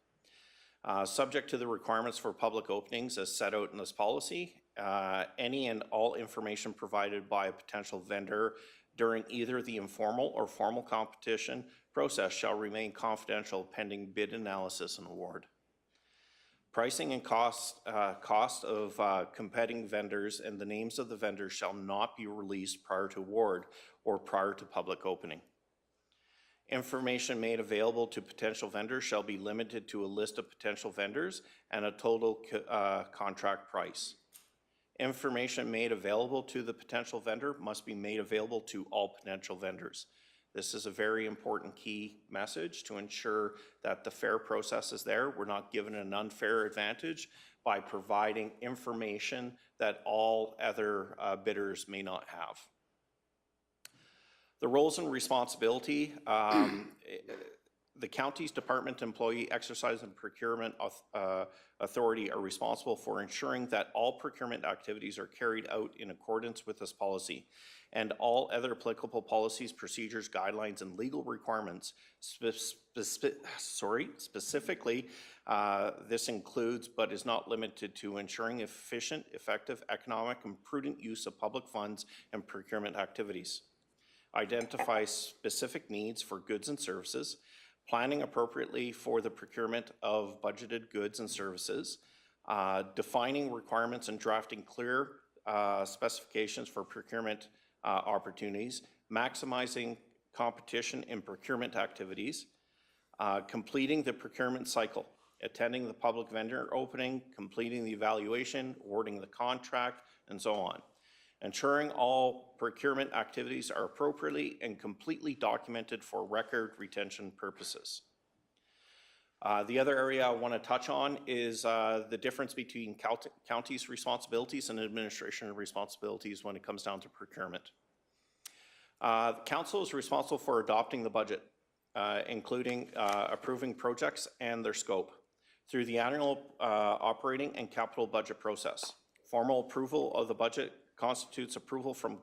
Subject to the requirements for public openings as set out in this policy, any and all information provided by a potential vendor during either the informal or formal competition process shall remain confidential pending bid analysis and award. Pricing and cost of competing vendors and the names of the vendors shall not be released prior to award or prior to public opening. Information made available to potential vendors shall be limited to a list of potential vendors and a total contract price. Information made available to the potential vendor must be made available to all potential vendors. This is a very important key message to ensure that the fair process is there. We're not given an unfair advantage by providing information that all other bidders may not have. The roles and responsibility, the county's department employee exercising procurement authority are responsible for ensuring that all procurement activities are carried out in accordance with this policy, and all other applicable policies, procedures, guidelines, and legal requirements. Specifically, this includes but is not limited to ensuring efficient, effective, economic, and prudent use of public funds and procurement activities. Identify specific needs for goods and services, planning appropriately for the procurement of budgeted goods and services, defining requirements and drafting clear specifications for procurement opportunities, maximizing competition in procurement activities, completing the procurement cycle, attending the public vendor opening, completing the evaluation, awarding the contract, and so on. Ensuring all procurement activities are appropriately and completely documented for record retention purposes. The other area I want to touch on is the difference between county's responsibilities and administration responsibilities when it comes down to procurement. Council is responsible for adopting the budget, including approving projects and their scope through the annual operating and capital budget process. Formal approval of the budget constitutes approval from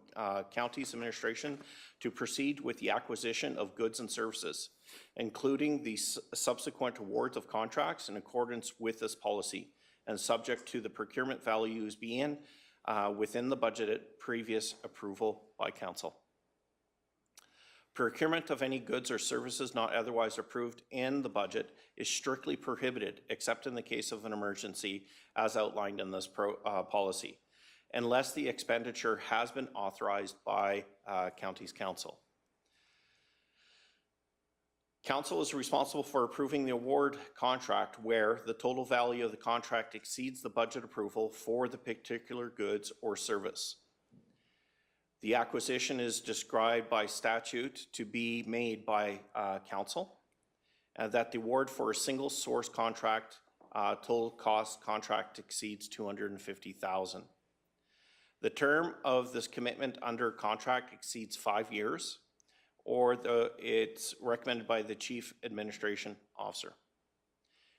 county's administration to proceed with the acquisition of goods and services, including the subsequent awards of contracts in accordance with this policy and subject to the procurement values being within the budgeted previous approval by council. Procurement of any goods or services not otherwise approved in the budget is strictly prohibited except in the case of an emergency as outlined in this policy, unless the expenditure has been authorized by county's council. Council is responsible for approving the award contract where the total value of the contract exceeds the budget approval for the particular goods or service. The acquisition is described by statute to be made by council, and that the award for a single source contract total cost contract exceeds $250,000. The term of this commitment under contract exceeds 5 years, or it's recommended by the Chief Administration Officer.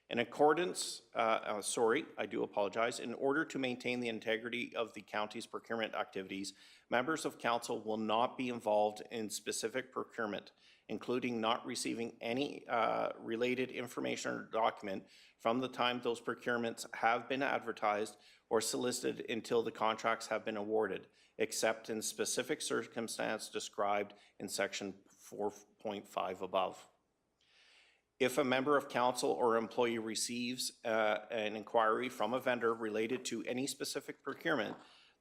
In accordance, I do apologize. In order to maintain the integrity of the county's procurement activities, members of council will not be involved in specific procurement, including not receiving any related information or document from the time those procurements have been advertised or solicited until the contracts have been awarded, except in specific circumstance described in section 4.5 above. If a member of council or employee receives an inquiry from a vendor related to any specific procurement,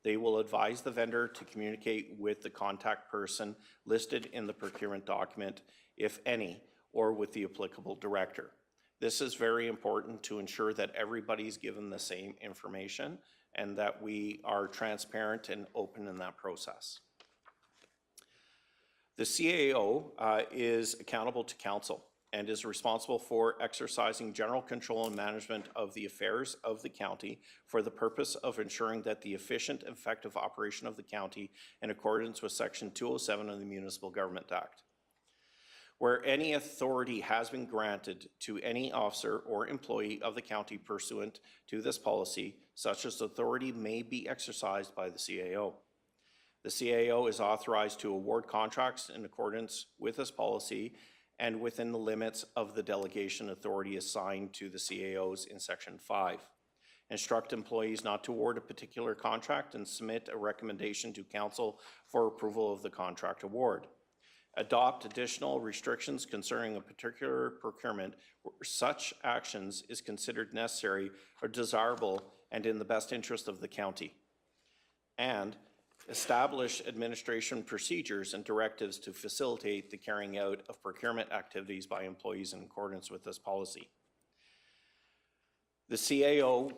they will advise the vendor to communicate with the contact person listed in the procurement document, if any, or with the applicable director. This is very important to ensure that everybody's given the same information and that we are transparent and open in that process. The CAO is accountable to council and is responsible for exercising general control and management of the affairs of the county for the purpose of ensuring that the efficient and effective operation of the county in accordance with Section 207 of the Municipal Government Act. Where any authority has been granted to any officer or employee of the county pursuant to this policy, such as authority may be exercised by the CAO. The CAO is authorized to award contracts in accordance with this policy and within the limits of the delegation authority assigned to the CAOs in Section 5. Instruct employees not to award a particular contract and submit a recommendation to council for approval of the contract award. Adopt additional restrictions concerning a particular procurement where such actions is considered necessary or desirable and in the best interest of the county. And establish administration procedures and directives to facilitate the carrying out of procurement activities by employees in accordance with this policy. The CAO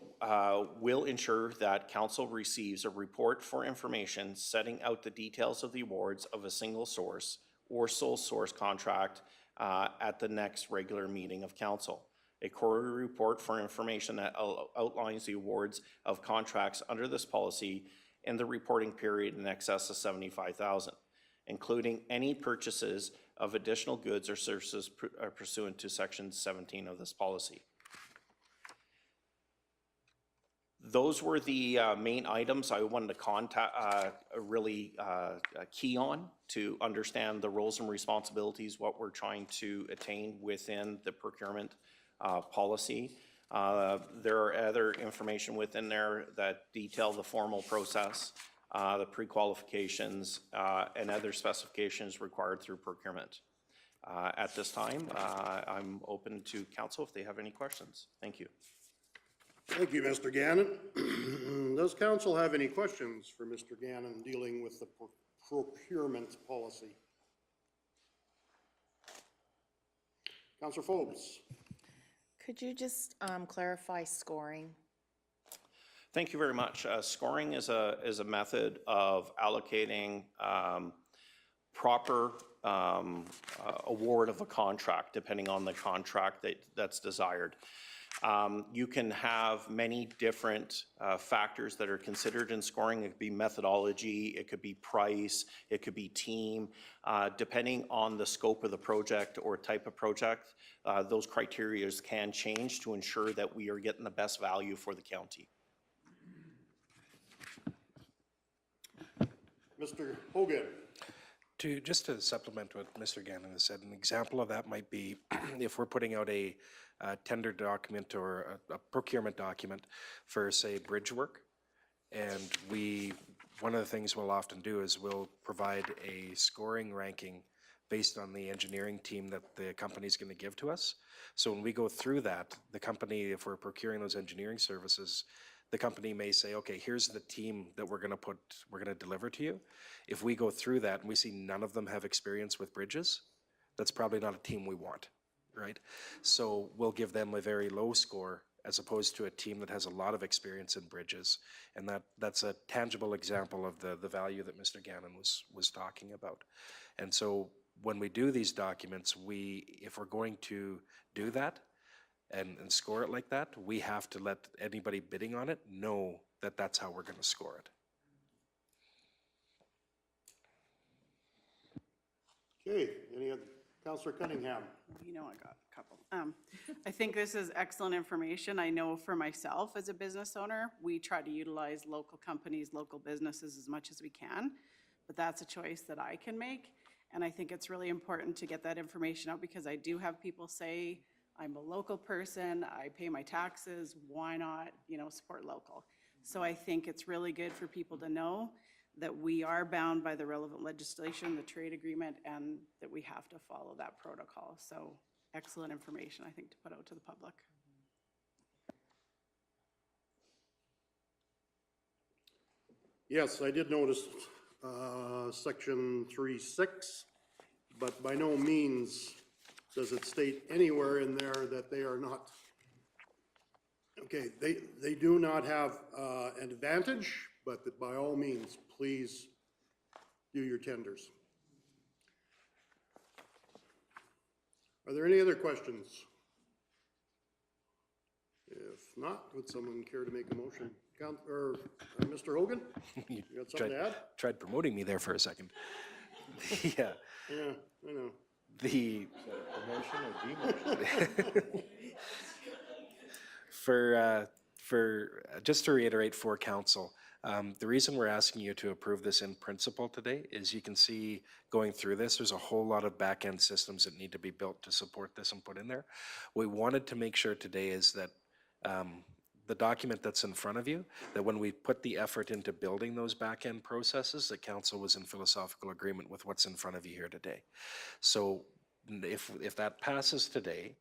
will ensure that council receives a report for information setting out the details of the awards of a single source or sole source contract at the next regular meeting of council. A quarterly report for information that outlines the awards of contracts under this policy in the reporting period in excess of $75,000, including any purchases of additional goods or services pursuant to Section 17 of this policy. Those were the main items I wanted to key on to understand the roles and responsibilities, what we're trying to attain within the procurement policy. There are other information within there that detail the formal process, the pre-qualifications, and other specifications required through procurement. At this time, I'm open to council if they have any questions. Thank you. Thank you, Mr. Gannon. Does council have any questions for Mr. Gannon dealing with the procurement policy? Councillor Forbes. Could you just clarify scoring? Thank you very much. Scoring is a method of allocating proper award of a contract, depending on the contract that's desired. You can have many different factors that are considered in scoring. It could be methodology, it could be price, it could be team. Depending on the scope of the project or type of project, those criteria can change to ensure that we are getting the best value for the county. Mr. Hogan. Just to supplement what Mr. Gannon has said, an example of that might be if we're putting out a tender document or a procurement document for, say, bridge work, and one of the things we'll often do is we'll provide a scoring ranking based on the engineering team that the company's going to give to us. So when we go through that, the company, if we're procuring those engineering services, the company may say, okay, here's the team that we're going to deliver to you. If we go through that and we see none of them have experience with bridges, that's probably not a team we want, right? So we'll give them a very low score as opposed to a team that has a lot of experience in bridges. And that's a tangible example of the value that Mr. Gannon was talking about. And so when we do these documents, if we're going to do that, and score it like that, we have to let anybody bidding on it know that that's how we're going to score it. Okay, any other? Councillor Cunningham. You know, I got a couple. I think this is excellent information. I know for myself as a business owner, we try to utilize local companies, local businesses as much as we can, but that's a choice that I can make. And I think it's really important to get that information out because I do have people say, I'm a local person, I pay my taxes, why not, support local? So I think it's really good for people to know that we are bound by the relevant legislation, the trade agreement, and that we have to follow that protocol. So excellent information, I think, to put out to the public. Yes, I did notice section 3.6, but by no means Does it state anywhere in there that they are not? Okay, they do not have an advantage, but that by all means, please do your tenders. Are there any other questions? If not, would someone care to make a motion? Mr. Hogan, you got something to add? Tried promoting me there for a second. Yeah. Yeah, I know. The Promotion or demotion? for just to reiterate for council, the reason we're asking you to approve this in principle today is you can see going through this, there's a whole lot of back-end systems that need to be built to support this and put in there. We wanted to make sure today is that the document that's in front of you, that when we put the effort into building those back-end processes, that council was in philosophical agreement with what's in front of you here today. So if that passes today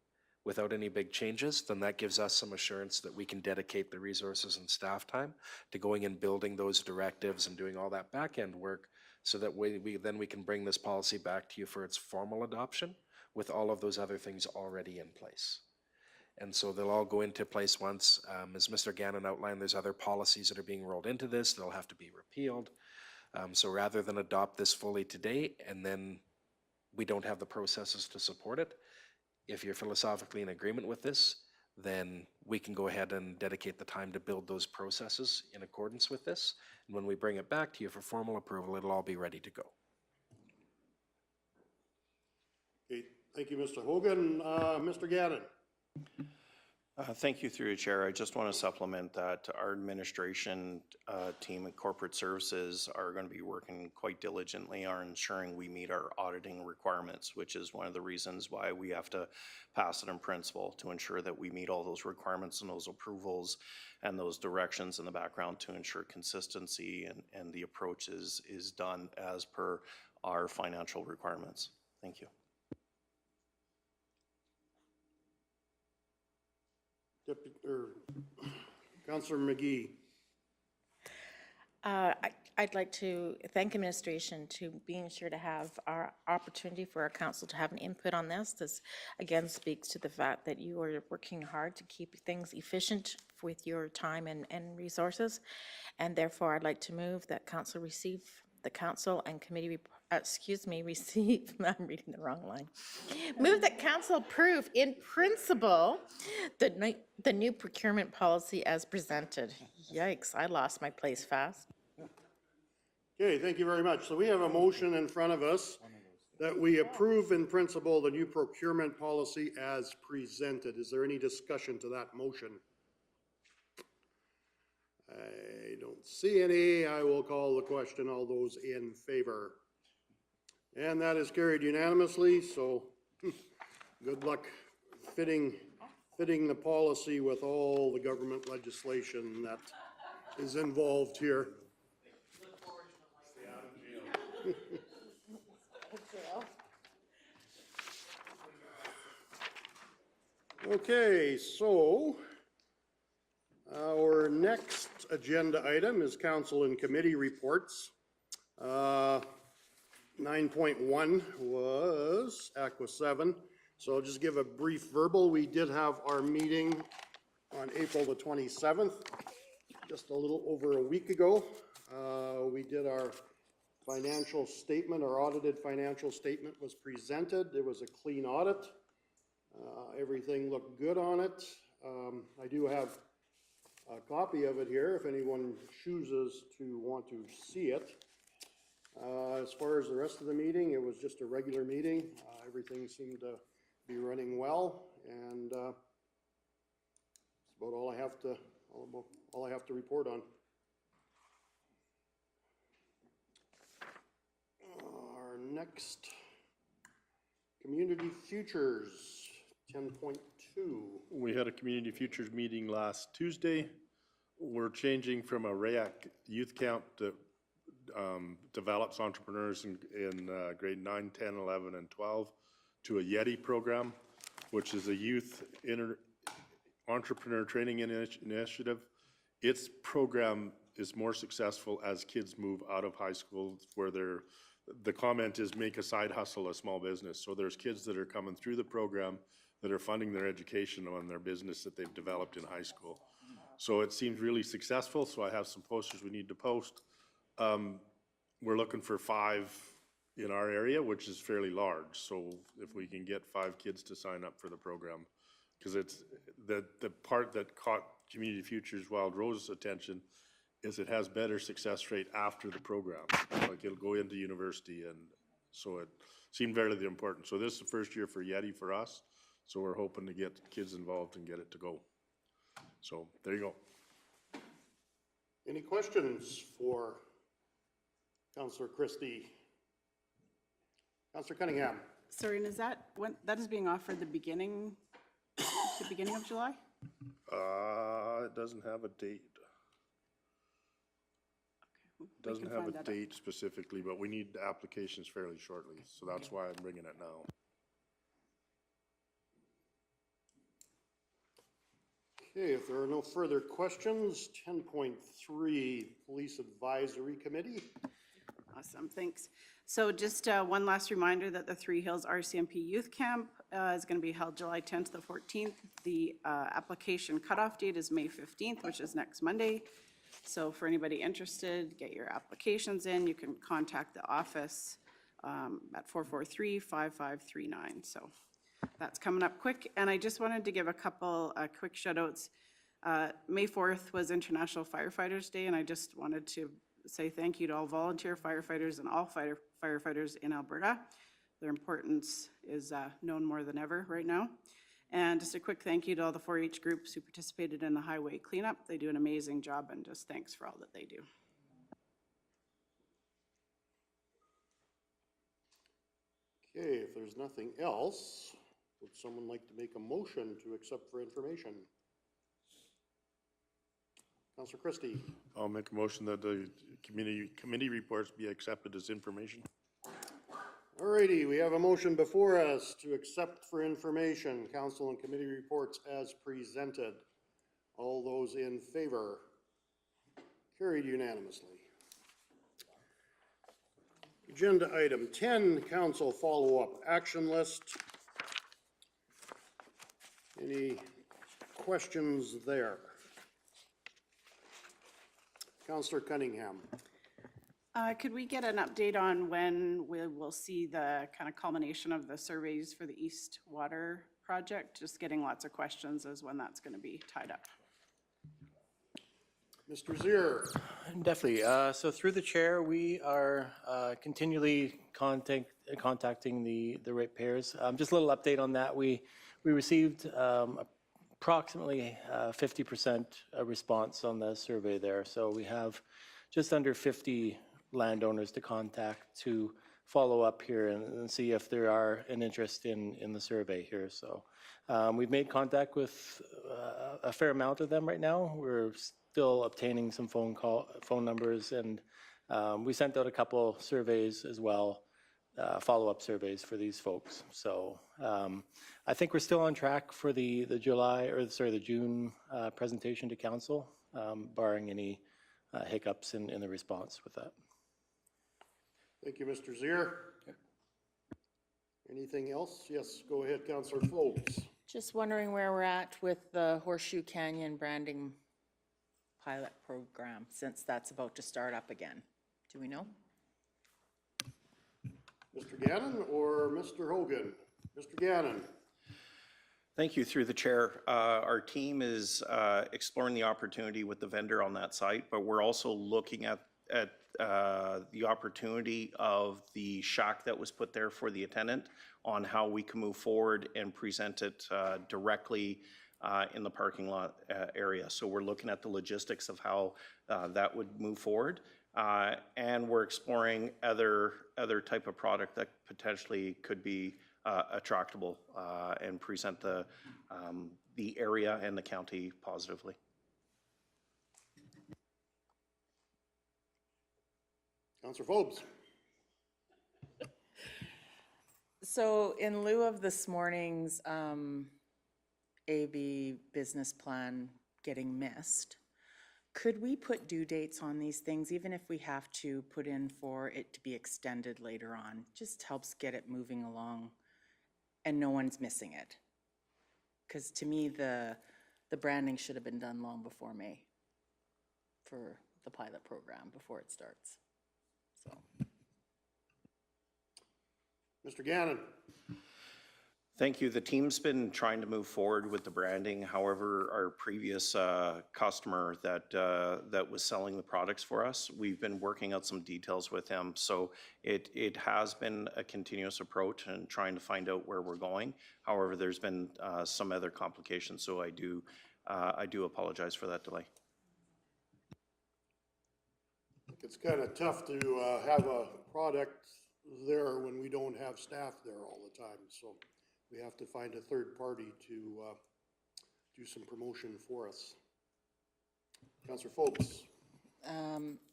without any big changes, then that gives us some assurance that we can dedicate the resources and staff time to going and building those directives and doing all that back-end work, so that we can bring this policy back to you for its formal adoption with all of those other things already in place. And so they'll all go into place once. As Mr. Gannon outlined, there's other policies that are being rolled into this. They'll have to be repealed. So rather than adopt this fully today and then we don't have the processes to support it, if you're philosophically in agreement with this, then we can go ahead and dedicate the time to build those processes in accordance with this. And when we bring it back to you for formal approval, it'll all be ready to go. Okay, thank you, Mr. Hogan. Mr. Gannon. Thank you through your chair. I just want to supplement that our administration team and corporate services are going to be working quite diligently on ensuring we meet our auditing requirements, which is one of the reasons why we have to pass it in principle, to ensure that we meet all those requirements and those approvals and those directions in the background to ensure consistency and the approach is done as per our financial requirements. Thank you. Councillor McGee. I'd like to thank administration to being sure to have our opportunity for our council to have an input on this. This again speaks to the fact that you are working hard to keep things efficient with your time and resources. And therefore, I'd like to move that council receive the council and committee, receive, I'm reading the wrong line. Move that council approve in principle the new procurement policy as presented. Yikes, I lost my place fast. Okay, thank you very much. So we have a motion in front of us that we approve in principle the new procurement policy as presented. Is there any discussion to that motion? I don't see any. I will call the question. All those in favor? And that is carried unanimously, so good luck fitting the policy with all the government legislation that is involved here. Okay, so our next agenda item is council and committee reports. 9.1 was Aqua 7. So I'll just give a brief verbal. We did have our meeting on April the 27th, just a little over a week ago. We did our financial statement, our audited financial statement was presented. There was a clean audit. Everything looked good on it. I do have a copy of it here if anyone chooses to want to see it. As far as the rest of the meeting, it was just a regular meeting. Everything seemed to be running well, and that's about all I have to report on. Our next community futures, 10.2. We had a community futures meeting last Tuesday. We're changing from a REAC youth camp that develops entrepreneurs in grade 9, 10, 11, and 12 to a YETI program, which is a youth entrepreneur training initiative. Its program is more successful as kids move out of high school, where the comment is make a side hustle a small business. So there's kids that are coming through the program that are funding their education on their business that they've developed in high school. So it seems really successful, so I have some posters we need to post. We're looking for 5 in our area, which is fairly large, so if we can get 5 kids to sign up for the program, because it's, the part that caught Community Futures Wild Rose attention is it has better success rate after the program, like it'll go into university, and so it seemed very important. So this is the first year for Yeti for us, so we're hoping to get kids involved and get it to go. So there you go. Any questions for Councillor Christie? Councillor Cunningham? Sorry, and is that, when, that is being offered the beginning of July? It doesn't have a date. Doesn't have a date specifically, but we need applications fairly shortly, so that's why I'm bringing it now. Okay, if there are no further questions, 10.3, Police Advisory Committee. Awesome, thanks. So just one last reminder that the Three Hills RCMP Youth Camp is going to be held July 10th to 14th. The application cutoff date is May 15th, which is next Monday. So for anybody interested, get your applications in. You can contact the office at 443-5539. So that's coming up quick. And I just wanted to give a couple quick shout outs. May 4th was International Firefighters Day, and I just wanted to say thank you to all volunteer firefighters and all firefighters in Alberta. Their importance is known more than ever right now. And just a quick thank you to all the 4-H groups who participated in the highway cleanup. They do an amazing job, and just thanks for all that they do. Okay, if there's nothing else, would someone like to make a motion to accept for information? Councillor Christie? I'll make a motion that the committee reports be accepted as information. Alrighty, we have a motion before us to accept for information council and committee reports as presented. All those in favor? Carried unanimously. Agenda item 10, council follow-up action list. Any questions there? Councillor Cunningham. Could we get an update on when we will see the kind of culmination of the surveys for the East Water project? Just getting lots of questions as when that's going to be tied up. Mr. Zier. Definitely. So through the chair, we are continually contacting the ratepayers. Just a little update on that. We received approximately 50% response on the survey there. So we have just under 50 landowners to contact to follow up here and see if there are an interest in the survey here. So we've made contact with a fair amount of them right now. We're still obtaining some phone numbers, and we sent out a couple surveys as well, follow-up surveys for these folks. So I think we're still on track for the June presentation to council, barring any hiccups in the response with that. Thank you, Mr. Zier. Anything else? Yes, go ahead, Councillor Forbes. Just wondering where we're at with the Horseshoe Canyon branding pilot program, since that's about to start up again. Do we know? Mr. Gannon or Mr. Hogan? Mr. Gannon. Thank you. Through the chair, our team is exploring the opportunity with the vendor on that site, but we're also looking at the opportunity of the shack that was put there for the attendant on how we can move forward and present it directly in the parking lot area. So we're looking at the logistics of how that would move forward. And we're exploring other type of product that potentially could be attractable and present the area and the county positively. Councillor Forbes. So in lieu of this morning's AB business plan getting missed, Could we put due dates on these things, even if we have to put in for it to be extended later on? Just helps get it moving along and no one's missing it. Because to me, the branding should have been done long before May for the pilot program, before it starts, so. Mr. Gannon? Thank you. The team's been trying to move forward with the branding. However, our previous customer that was selling the products for us, we've been working out some details with him. So it has been a continuous approach and trying to find out where we're going. However, there's been some other complications, so I do apologize for that delay. It's kind of tough to have a product there when we don't have staff there all the time, so we have to find a third party to do some promotion for us. Councillor Phillips.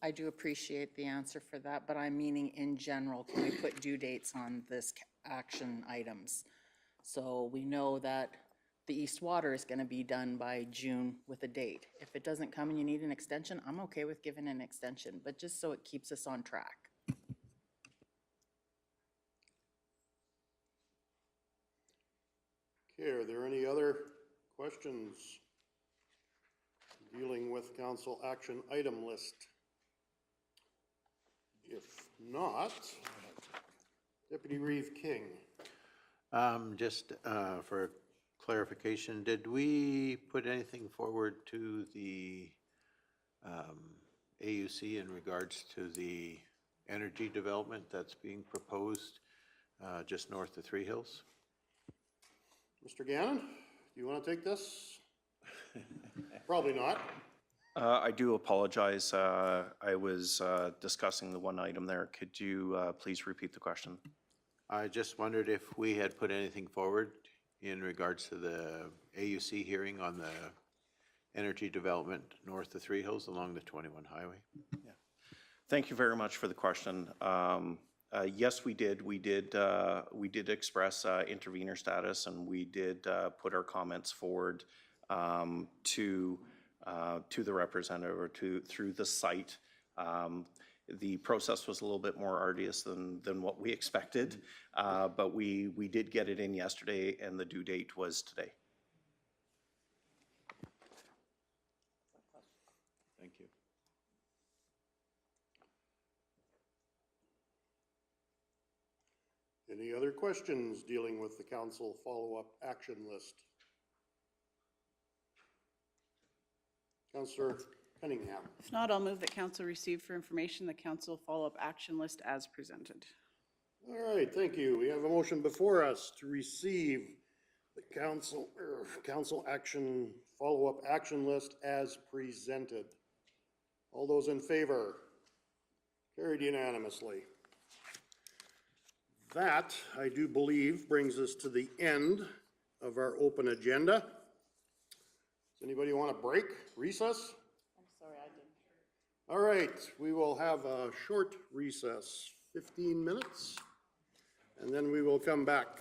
I do appreciate the answer for that, but I'm meaning in general, can we put due dates on this action items? So we know that the East Water is gonna be done by June with a date. If it doesn't come and you need an extension, I'm okay with giving an extension, but just so it keeps us on track. Okay, are there any other questions dealing with council action item list? If not, Deputy Reeve King. Just for clarification, did we put anything forward to the AUC in regards to the energy development that's being proposed just north of Three Hills? Mr. Gannon, do you want to take this? Probably not. I do apologize. I was discussing the one item there. Could you please repeat the question? I just wondered if we had put anything forward in regards to the AUC hearing on the energy development north of Three Hills along the 21 highway. Yeah. Thank you very much for the question. Yes, we did. We did express intervener status, and we did put our comments forward to the representative or through the site. The process was a little bit more arduous than what we expected, but we did get it in yesterday, and the due date was today. Thank you. Any other questions dealing with the council follow-up action list? Councillor Cunningham. If not, I'll move that council receive for information the council follow-up action list as presented. All right, thank you. We have a motion before us to receive the council action follow-up action list as presented. All those in favor? Carried unanimously. That, I do believe, brings us to the end of our open agenda. Does anybody want a break, recess? I'm sorry, I didn't. All right, we will have a short recess, 15 minutes, and then we will come back.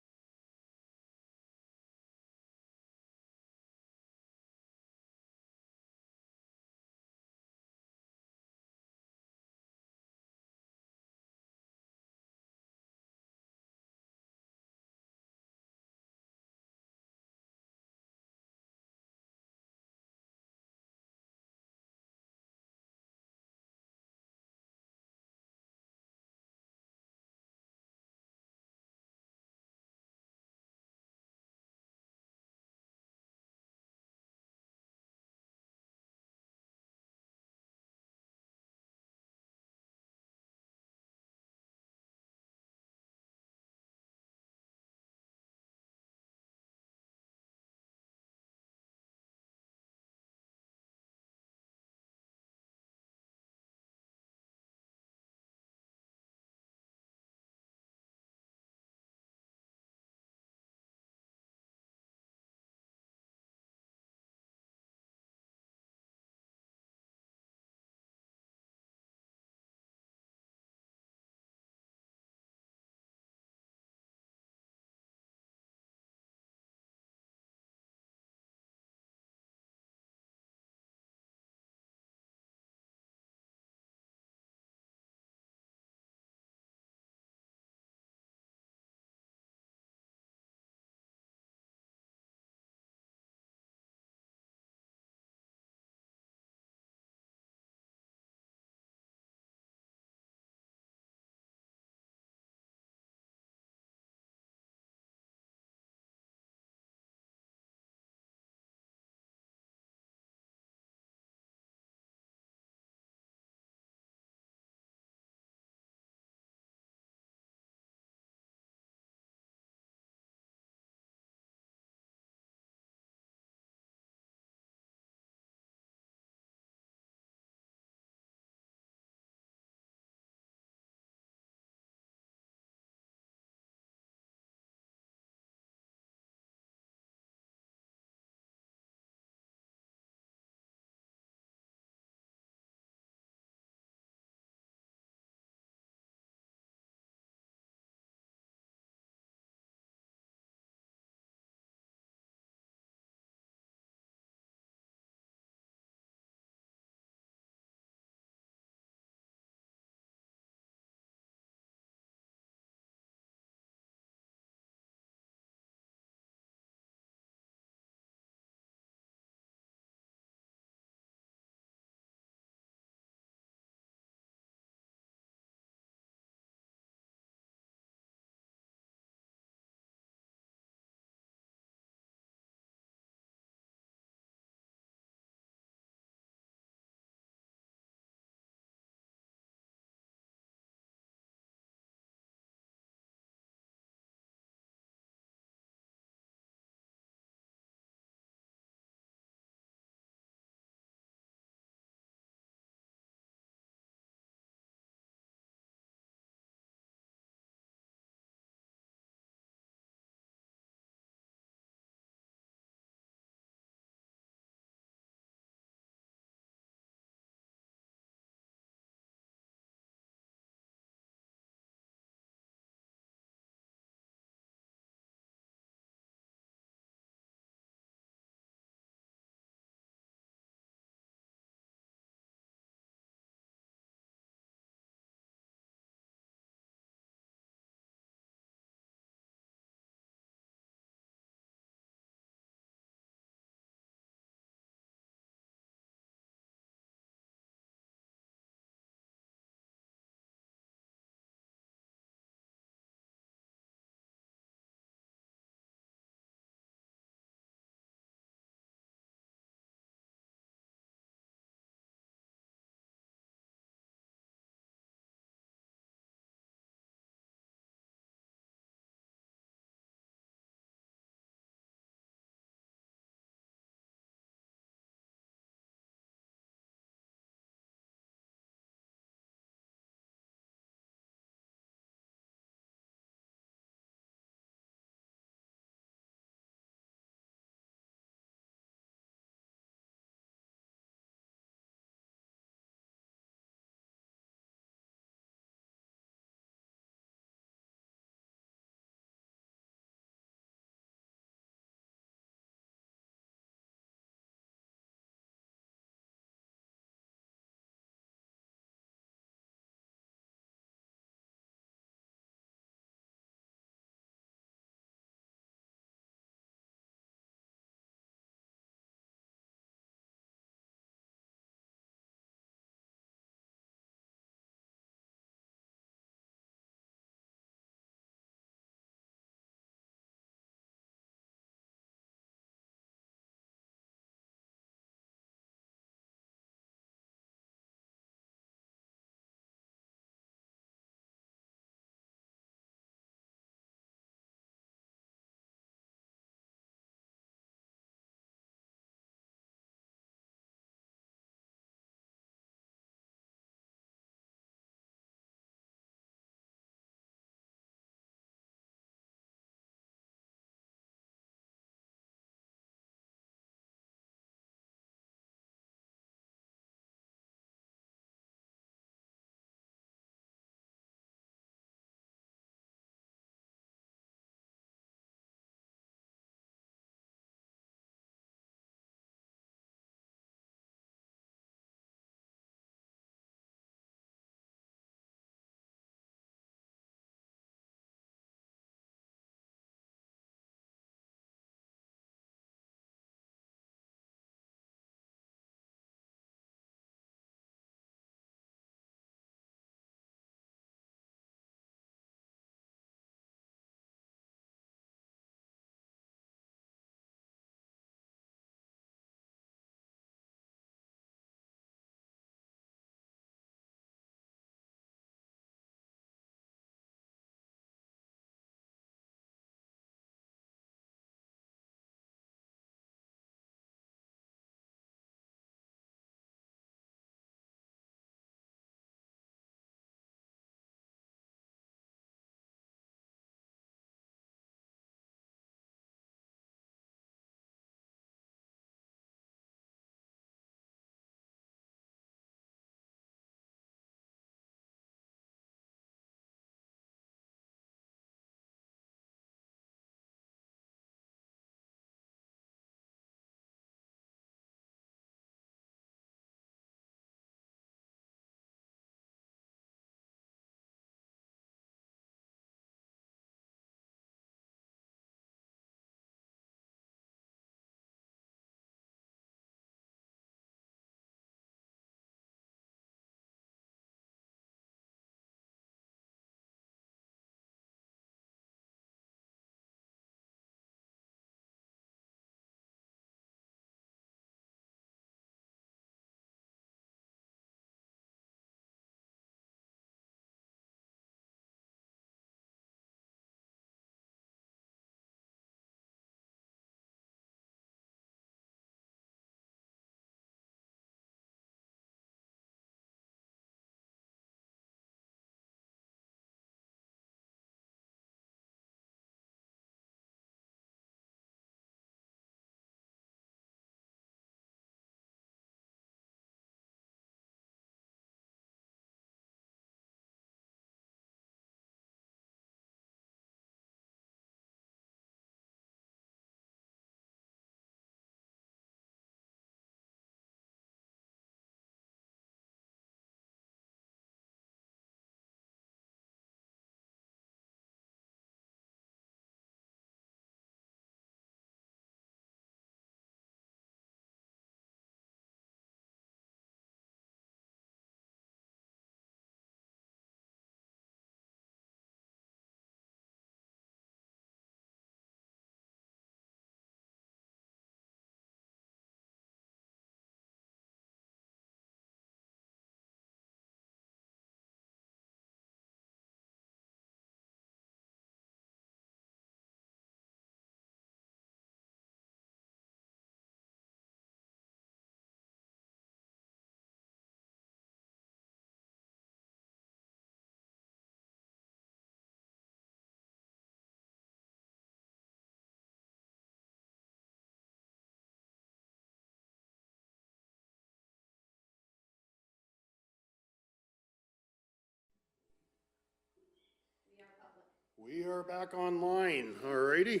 We are back online, alrighty.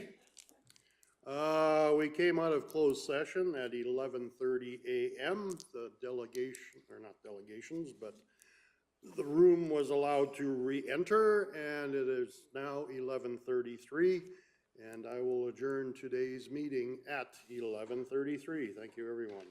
We came out of closed session at 11:30 a.m. The delegation, or not delegations, but the room was allowed to re-enter, and it is now 11:33, and I will adjourn today's meeting at 11:33. Thank you, everyone.